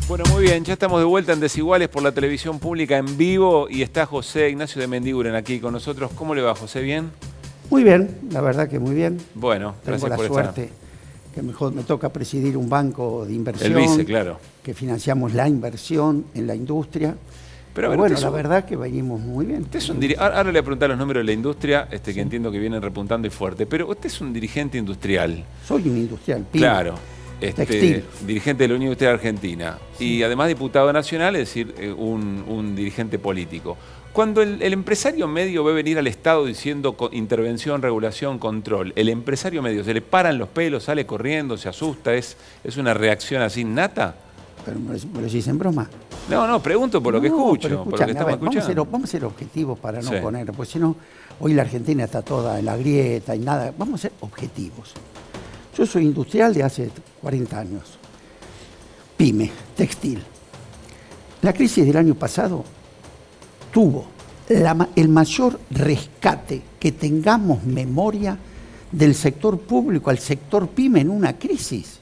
Bueno, muy bien, ya estamos de vuelta en Desiguales por la televisión pública en vivo y está José Ignacio de Mendiguren aquí con nosotros. ¿Cómo le va, José? ¿Bien? Muy bien, la verdad que muy bien. Bueno, Tengo gracias la por suerte que mejor me toca presidir un banco de inversión. El vice, claro. Que financiamos la inversión en la industria. Pero a ver, bueno, la verdad que venimos muy bien. Ahora le voy a preguntar los números de la industria, que entiendo que vienen repuntando y fuerte, pero usted es un dirigente industrial. Soy un industrial, pyme. Claro. Textil. Dirigente de la Unión Industrial Argentina. Sí. Y además diputado nacional, es decir, un dirigente político. Cuando el empresario medio ve venir al Estado diciendo intervención, regulación, control, el empresario medio se le paran los pelos, sale corriendo, se asusta, ¿es una reacción así innata? Pero me lo decís en broma. No, pregunto por lo que escucho, por lo que estamos escuchando. Vamos a ser objetivos para no poner, porque si no, hoy la Argentina está toda en la grieta y nada. Vamos a ser objetivos. Yo soy industrial de hace 40 años. Pyme, textil. La crisis del año pasado tuvo el mayor rescate que tengamos memoria del sector público al sector pyme en una crisis.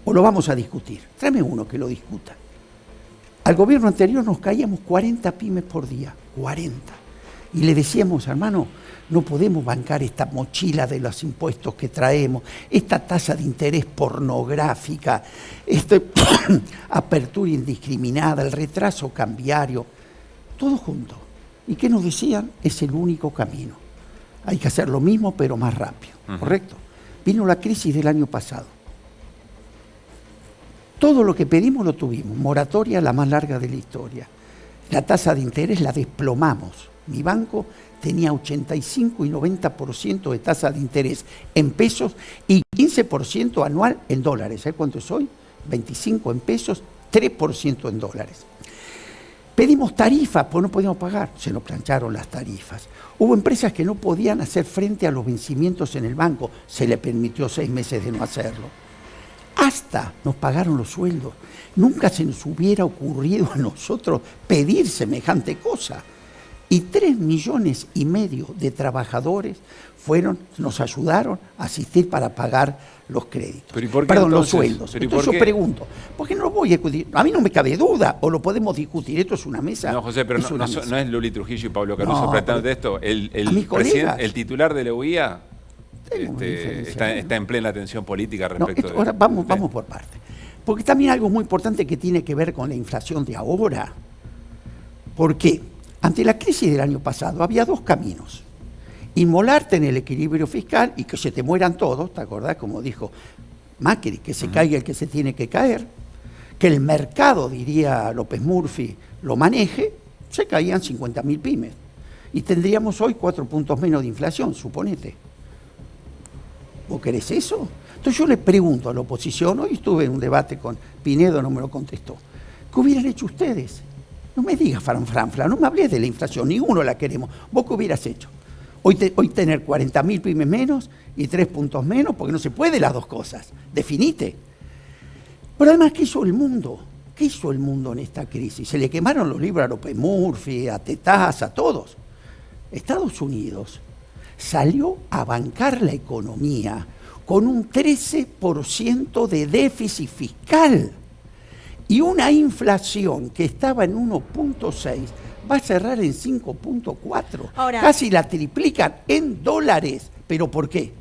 ¿O lo vamos a discutir? Tráeme uno que lo discuta. Al gobierno anterior nos caíamos 40 pymes por día, 40. Y le decíamos, hermano, no podemos bancar esta mochila de los impuestos que traemos, esta tasa de interés pornográfica, esta apertura indiscriminada, el retraso cambiario, todo junto. ¿Y qué nos decían? Es el único camino. Hay que hacer lo mismo, pero más rápido, ¿correcto? Vino la crisis del año pasado. Todo lo que pedimos lo tuvimos, moratoria la más larga de la historia. La tasa de interés la desplomamos. Mi banco tenía 85 y 90% de tasa de interés en pesos y 15% anual en dólares. ¿Sabes cuánto es hoy? 25 en pesos, 3% en dólares. Pedimos tarifas, pues no podíamos pagar. Se nos plancharon las tarifas. Hubo empresas que no podían hacer frente a los vencimientos en el banco. Se les permitió 6 meses de no hacerlo. Hasta nos pagaron los sueldos. Nunca se nos hubiera ocurrido a nosotros pedir semejante cosa. Y 3,5 millones de trabajadores nos ayudaron a asistir para pagar los créditos. ¿Pero y por qué Perdón, entonces? los sueldos. Entonces yo pregunto, ¿por qué no lo voy a discutir? A mí no me cabe duda, o lo podemos discutir. Esto es una mesa. No, José, pero no es Luli Trujillo y Pablo Caruso tratando esto. El titular de la UIA está en plena tensión política respecto de ahora vamos por parte. Porque también algo muy importante que tiene que ver con la inflación de ahora. ¿Por qué? Ante la crisis del año pasado había 2 caminos. Inmolarte en el equilibrio fiscal y que se te mueran todos, ¿te acordás? Como dijo Macri, que se caiga el que se tiene que caer, que el mercado, diría López Murphy, lo maneje, se caían 50.000 pymes. Y tendríamos hoy 4 puntos menos de inflación, suponete. ¿Vos querés eso? Entonces yo le pregunto a la oposición, hoy estuve en un debate con Pinedo, no me lo contestó, ¿qué hubieran hecho ustedes? No me digas franfla, no me hables de la inflación, ninguno la queremos. ¿Vos qué hubieras hecho? Hoy tener 40.000 pymes menos y 3 puntos menos, porque no se puede las dos cosas. Definite. Pero además, ¿qué hizo el mundo? ¿Qué hizo el mundo en esta crisis? Se le quemaron los libros a López Murphy, a Tetaz, a todos. Estados Unidos salió a bancar la economía con un 13% de déficit fiscal. Y una inflación que estaba en 1.6 va a cerrar en 5.4. Casi la triplican en dólares. ¿Pero por qué?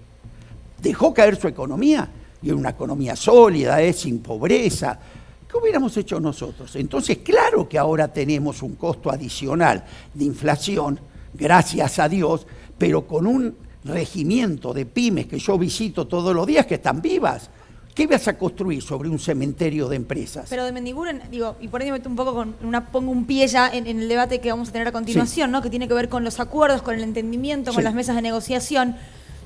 Dejó caer su economía y una economía sólida, sin pobreza. ¿Qué hubiéramos hecho nosotros? Entonces, claro que ahora tenemos un costo adicional de inflación, gracias a Dios, pero con un regimiento de pymes que yo visito todos los días que están vivas. ¿Qué vas a construir sobre un cementerio de empresas? Pero de Mendiguren, y por ahí me meto un poco pongo un pie ya en el debate que vamos a tener a continuación, ¿no? Que tiene que ver con los acuerdos, con el entendimiento, con las mesas de negociación.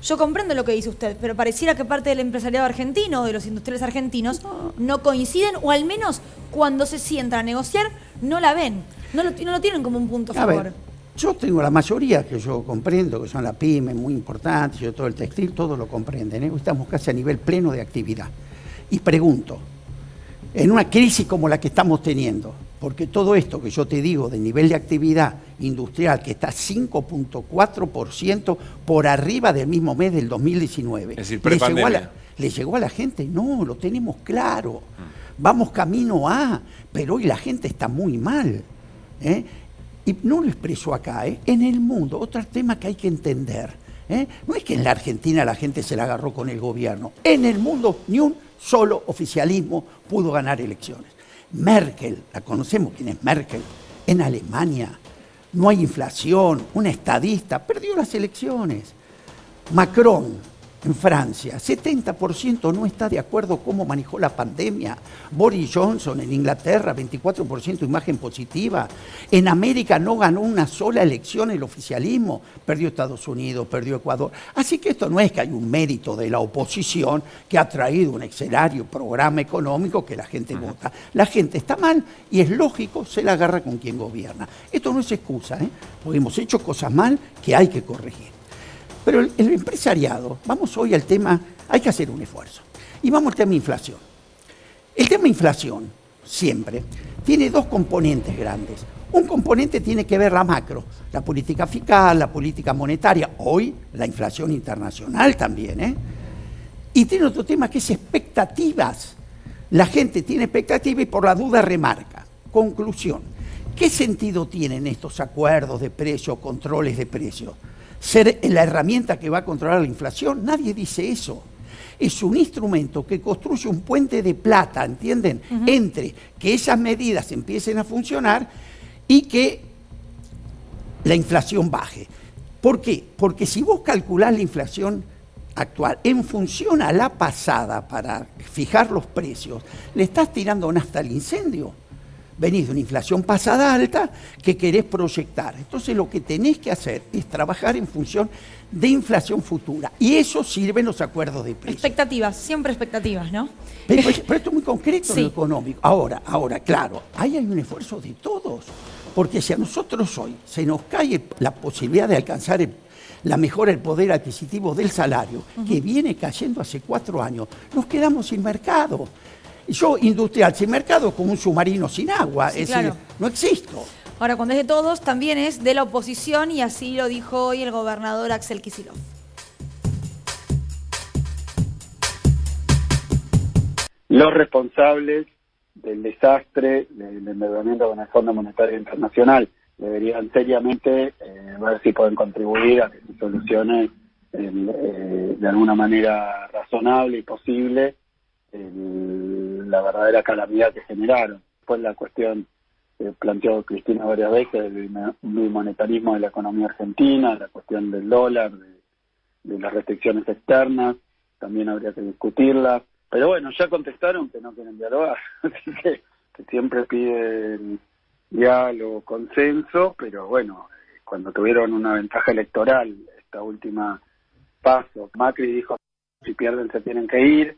Yo comprendo lo que dice usted, pero pareciera que parte del empresariado argentino, de los industriales argentinos, no coinciden, o al menos cuando se sientan a negociar, no la ven. No lo tienen como un punto a favor. Ver, yo tengo la mayoría que yo comprendo, que son las pymes muy importantes, yo todo el textil, todo lo comprenden. Estamos casi a nivel pleno de actividad. Y pregunto, en una crisis como la que estamos teniendo, porque todo esto que yo te digo de nivel de actividad industrial que está 5.4% por arriba del mismo mes del 2019. Es decir, ¿le llegó a la gente? No, lo tenemos claro. Vamos camino a, pero hoy la gente está muy mal. Y no lo expreso acá, en el mundo, otro tema que hay que entender. No es que en la Argentina la gente se la agarró con el gobierno. En el mundo ni un solo oficialismo pudo ganar elecciones. Merkel, la conocemos quién es Merkel, en Alemania no hay inflación, una estadista, perdió las elecciones. Macron, en Francia, 70% no está de acuerdo cómo manejó la pandemia. Boris Johnson en Inglaterra, 24% imagen positiva. En América no ganó una sola elección el oficialismo. Perdió Estados Unidos, perdió Ecuador. Así que esto no es que hay un mérito de la oposición que ha traído un escenario, programa económico que la gente vota. La gente está mal y es lógico, se la agarra con quien gobierna. Esto no es excusa, porque hemos hecho cosas mal que hay que corregir. Pero el empresariado, vamos hoy al tema, hay que hacer un esfuerzo. Y vamos al tema inflación. El tema inflación, siempre, tiene dos componentes grandes. Un componente tiene que ver la macro, la política fiscal, la política monetaria, hoy la inflación internacional también. Y tiene otro tema que es expectativas. La gente tiene expectativas y por la duda remarca. Conclusión, ¿qué sentido tienen estos acuerdos de precios, controles de precios? ¿Ser la herramienta que va a controlar la inflación? Nadie dice eso. Es un instrumento que construye un puente de plata, ¿entienden? Entre que esas medidas empiecen a funcionar y que la inflación baje. ¿Por qué? Porque si vos calculás la inflación actual en función a la pasada para fijar los precios, le estás tirando nafta al incendio. Venís de una inflación pasada alta que querés proyectar. Entonces lo que tenés que hacer es trabajar en función de inflación futura. Y eso sirven los acuerdos de precios. Expectativas, siempre expectativas, ¿no? Pero esto es muy concreto en lo económico. Ahora, claro, ahí hay un esfuerzo de todos. Porque si a nosotros hoy se nos cae la posibilidad de alcanzar la mejora del poder adquisitivo del salario, que viene cayendo hace 4 años, nos quedamos sin mercado. Yo, industrial sin mercado, como un submarino sin agua, Sí, es claro. decir, no existo. Ahora, cuando es de todos, también es de la oposición y así lo dijo hoy el gobernador Axel Kicillof. Los responsables del desastre del endeudamiento con el Fondo Monetario Internacional deberían seriamente ver si pueden contribuir a que se solucione de alguna manera razonable y posible la verdadera calamidad que generaron. Después la cuestión que planteó Cristina varias veces del bimonetarismo de la economía argentina, la cuestión del dólar, de las restricciones externas, también habría que discutirlas. Pero bueno, ya contestaron que no quieren dialogar, así que siempre piden diálogo, consenso, pero bueno, cuando tuvieron una ventaja electoral, esta última paso, Macri dijo, si pierden se tienen que ir,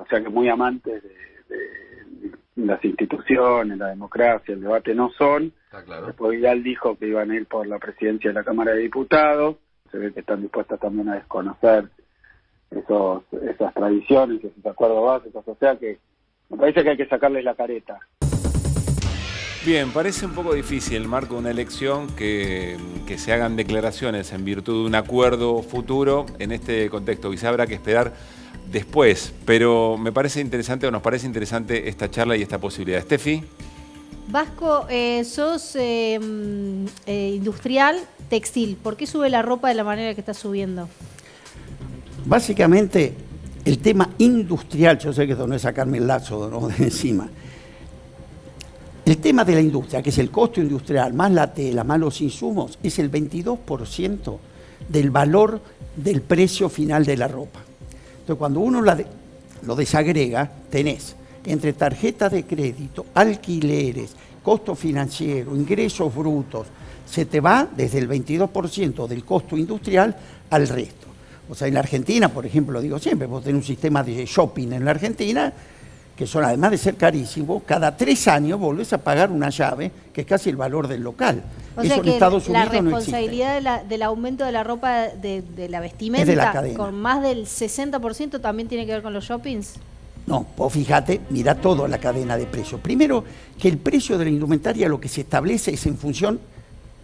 o sea que muy amantes de las instituciones, la democracia, el debate no son. Claro. Después Vidal dijo que iban a ir por la presidencia de la Cámara de Diputados, se ve que están dispuestas también a desconocer esas tradiciones, esos acuerdos básicos, o sea que me parece que hay que sacarles la careta. Bien, parece un poco difícil, Marco, una elección que se hagan declaraciones en virtud de un acuerdo futuro en este contexto. Quizá habrá que esperar después, pero me parece interesante o nos parece interesante esta charla y esta posibilidad. Steffi. Vasco, sos industrial textil. ¿Por qué sube la ropa de la manera que está subiendo? Básicamente, el tema industrial, yo sé que esto no es sacarme el lazo, ¿no?, de encima. El tema de la industria, que es el costo industrial, más la tela, más los insumos, es el 22% del valor del precio final de la ropa. Entonces, cuando uno lo desagrega, tenés entre tarjetas de crédito, alquileres, costo financiero, ingresos brutos, se te va desde el 22% del costo industrial al resto. O sea, en la Argentina, por ejemplo, digo siempre, vos tenés un sistema de shopping en la Argentina, que son, además de ser carísimos, cada 3 años volvés a pagar una llave que es casi el valor del local. O Eso sea en que Estados la Unidos no existe. responsabilidad del aumento de la ropa, de la vestimenta, Es de la cadena. con más del 60% también tiene que ver con los shoppings. No, vos fíjate, mira toda la cadena de precios. Primero, que el precio de la indumentaria lo que se establece es en función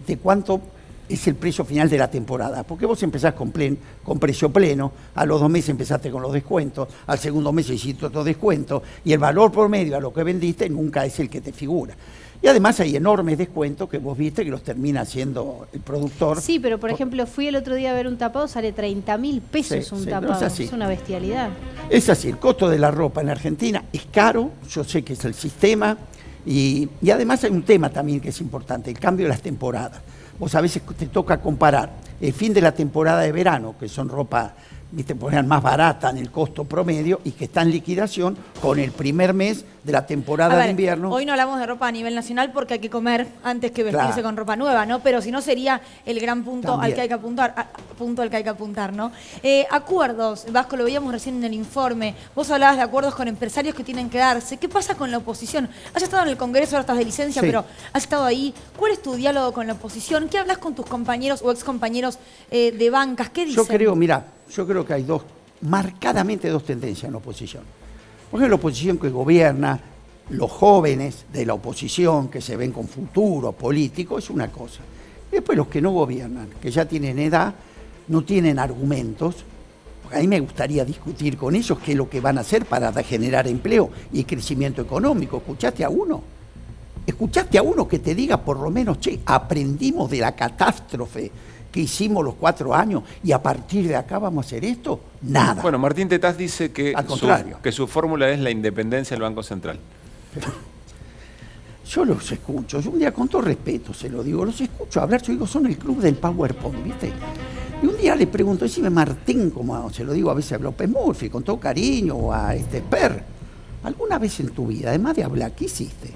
de cuánto es el precio final de la temporada, porque vos empezás con precio pleno, a los 2 meses empezaste con los descuentos, al segundo mes hiciste otro descuento, y el valor promedio a lo que vendiste nunca es el que te figura. Y además hay enormes descuentos que vos viste que los termina haciendo el productor. Sí, pero por ejemplo, fui el otro día a ver un tapado, sale 30.000 pesos Sí, un sí, tapado. no es así. Es una bestialidad. Es así, el costo de la ropa en Argentina es caro, yo sé que es el sistema, y además hay un tema también que es importante, el cambio de las temporadas. Vos a veces te toca comparar el fin de la temporada de verano, que son ropa, viste, poner más barata en el costo promedio y que está en liquidación, con el primer mes de la temporada de invierno. Hoy no hablamos de ropa a nivel nacional porque hay que comer antes que vestirse Claro. con ropa nueva, ¿no? Pero si no sería el gran punto También. al que hay que apuntar, punto al que hay que apuntar, ¿no? Acuerdos, Vasco, lo veíamos recién en el informe. Vos hablabas de acuerdos con empresarios que tienen que darse. ¿Qué pasa con la oposición? Has estado en el Congreso, ahora estás de licencia, Sí. pero has estado ahí. ¿Cuál es tu diálogo con la oposición? ¿Qué hablas con tus compañeros o excompañeros de bancas? ¿Qué dicen? Yo creo que hay marcadamente dos tendencias en la oposición. Porque la oposición que gobierna, los jóvenes de la oposición que se ven con futuro político, es una cosa. Y después los que no gobiernan, que ya tienen edad, no tienen argumentos. A mí me gustaría discutir con ellos qué es lo que van a hacer para generar empleo y crecimiento económico. ¿Escuchaste a uno? ¿Escuchaste a uno que te diga por lo menos, che, aprendimos de la catástrofe que hicimos los 4 años y a partir de acá vamos a hacer esto? Nada. Bueno, Martín Tetaz dice que Al contrario. su fórmula es la independencia del Banco Central. Yo los escucho, yo un día con todo respeto se lo digo, los escucho hablar, yo digo, son el club del PowerPoint, ¿viste? Y un día le pregunto, decime Martín, como se lo digo a veces a López Murphy, con todo cariño, o a Per, ¿alguna vez en tu vida, además de hablar, qué hiciste?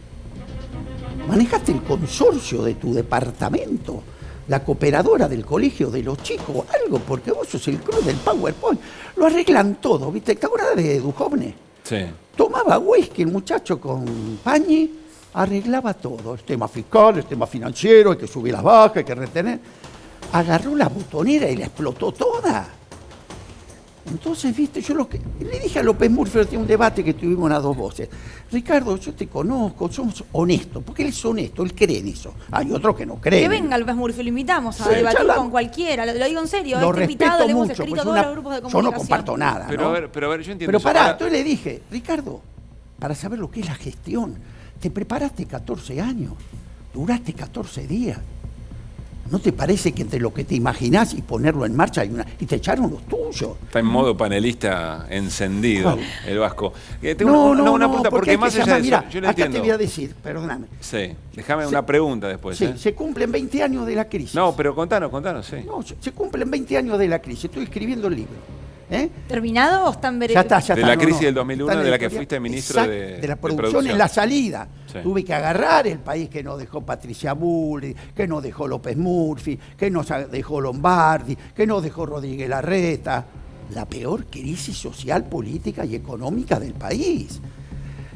¿Manejaste el consorcio de tu departamento? ¿La cooperadora del colegio de los chicos? Algo, porque vos sos el club del PowerPoint. Lo arreglan todo, ¿viste? ¿Te acuerdas de Duhovne? Sí. Tomaba whisky el muchacho con pañi, arreglaba todo. El tema fiscal, el tema financiero, hay que subir las bajas, hay que retener. Agarró la botonera y la explotó toda. Entonces, viste, yo le dije a López Murphy, tiene un debate que tuvimos a 2 voces. Ricardo, yo te conozco, somos honestos, porque él es honesto, él cree en eso. Hay otros que no creen. Que venga López Murphy, lo invitamos a Sí, debatir charlamos. con cualquiera, lo digo en serio, Lo este invitado respeto le hemos mucho, escrito a pues todos los grupos de yo comunicación. no comparto nada, Pero ¿no? a ver, yo entiendo Pero eso. pará, Ahora- entonces le dije, Ricardo, para saber lo que es la gestión, te preparaste 14 años, duraste 14 días. ¿No te parece que entre lo que te imaginás y ponerlo en marcha y te echaron los tuyos? Está en modo panelista encendido, Bueno. el Vasco. Tengo una pregunta, porque hay más que allá llamar, de mirá, eso, yo le acá entiendo. te voy a decir, perdóname. Sí, déjame una pregunta después. Sí, se cumplen 20 años de la crisis. No, pero contanos, sí. No, se cumplen 20 años de la crisis, estoy escribiendo el libro. ¿Eh? ¿Terminado o están Ya está. De la crisis del Está 2001, en de la que editorial. fuiste ministro Exacto, de la producción producción. en la salida. Sí. Tuve que agarrar el país que nos dejó Patricia Bullrich, que nos dejó López Murphy, que nos dejó Lombardi, que nos dejó Rodríguez Larreta. La peor crisis social, política y económica del país.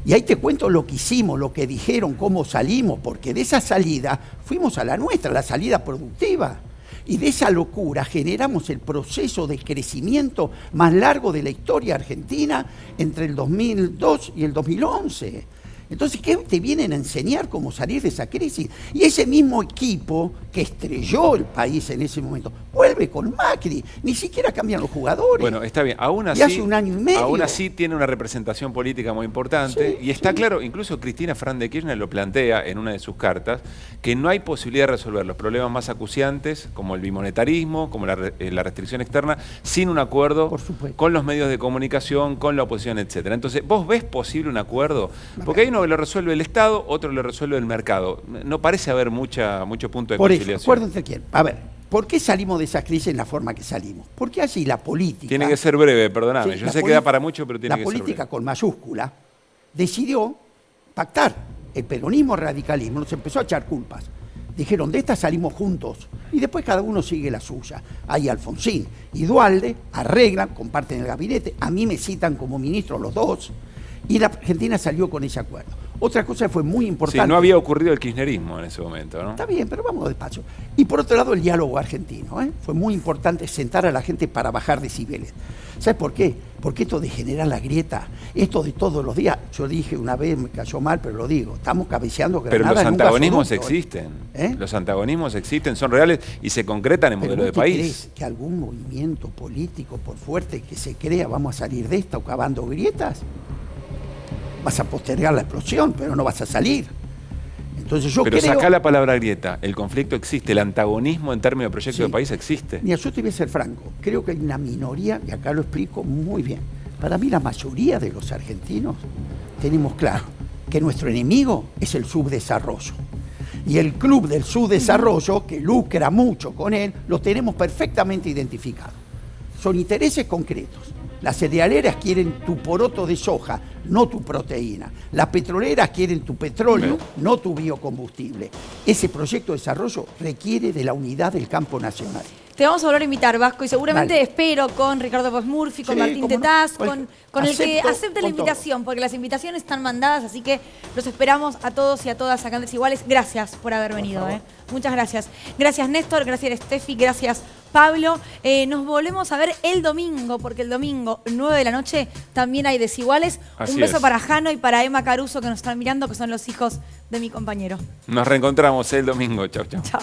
Y ahí te cuento lo que hicimos, lo que dijeron, cómo salimos, porque de esa salida fuimos a la nuestra, la salida productiva. Y de esa locura generamos el proceso de crecimiento más largo de la historia argentina entre el 2002 y el 2011. Entonces, ¿qué te vienen a enseñar cómo salir de esa crisis? Y ese mismo equipo que estrelló el país en ese momento vuelve con Macri, ni siquiera cambian los jugadores. Bueno, está bien. Aún así, Y hace 1 año y medio. Aún así tiene una representación política muy importante. Sí, y está claro, incluso Cristina Fernández de Kirchner lo plantea en una de sus cartas, que no hay posibilidad de resolver los problemas más acuciantes, como el bimonetarismo, como la restricción externa, sin un acuerdo con los medios de comunicación, con la oposición, etcétera. Entonces, ¿vos ves posible un acuerdo? Porque hay uno que lo resuelve el Estado, otro lo resuelve el mercado. No parece haber mucho punto de Por eso, conciliación. acuerdo entre quién. A ver, ¿por qué salimos de esa crisis en la forma que salimos? Porque allí la política... Tiene que ser breve, perdóname. Sí, Yo la sé que da política- para mucho, pero tiene que La ser breve. política con mayúscula decidió pactar. El peronismo, el radicalismo, nos empezó a echar culpas. Dijeron, de esta salimos juntos. Y después cada uno sigue la suya. Ahí Alfonsín y Duhalde arreglan, comparten el gabinete. A mí me citan como ministro los dos. Y la Argentina salió con ese acuerdo. Otra cosa que fue muy importante. Sí, no había ocurrido el kirchnerismo en ese momento, ¿no? Está bien, pero vamos despacio. Y por otro lado, el diálogo argentino. Fue muy importante sentar a la gente para bajar decibeles. ¿Sabes por qué? Porque esto de generar la grieta, esto de todos los días, yo dije una vez, me cayó mal, pero lo digo, estamos cabeceando Granada. Pero los en un antagonismos gasoducto, existen. Los antagonismos existen, son reales y se concretan en modelo de país. ¿Crees que algún movimiento político, por fuerte que se crea, vamos a salir de esta o cavando grietas? Vas a postergar la explosión, pero no vas a salir. Entonces yo pero creo... sacá la palabra grieta, el conflicto existe, el antagonismo en términos de proyecto de país existe. Mira, yo te voy a ser franco, creo que hay una minoría, y acá lo explico muy bien. Para mí la mayoría de los argentinos tenemos claro que nuestro enemigo es el subdesarrollo. Y el club del subdesarrollo, que lucra mucho con él, lo tenemos perfectamente identificado. Son intereses concretos. Las cerealeras quieren tu poroto de soja, no tu proteína. Las petroleras quieren tu petróleo, no tu biocombustible. Ese proyecto de desarrollo requiere de la unidad del campo nacional. Te vamos a volver a invitar, Vasco, y seguramente Dale. espero con Ricardo Posmurfi, con Sí, Martín cómo no. Tetaz, Bueno, con el que acepto acepte la con todo. invitación, porque las invitaciones están mandadas, así que los esperamos a todos y a todas acá en Desiguales. Gracias por haber venido. Muchas gracias. Gracias, Néstor, gracias, Steffi, gracias, Pablo. Nos volvemos a ver el domingo, porque el domingo, 9 de la noche, también hay Desiguales. Así Un beso es. para Jano y para Emma Caruso, que nos están mirando, que son los hijos de mi compañero. Nos reencontramos el domingo. Chau, chau. Chao.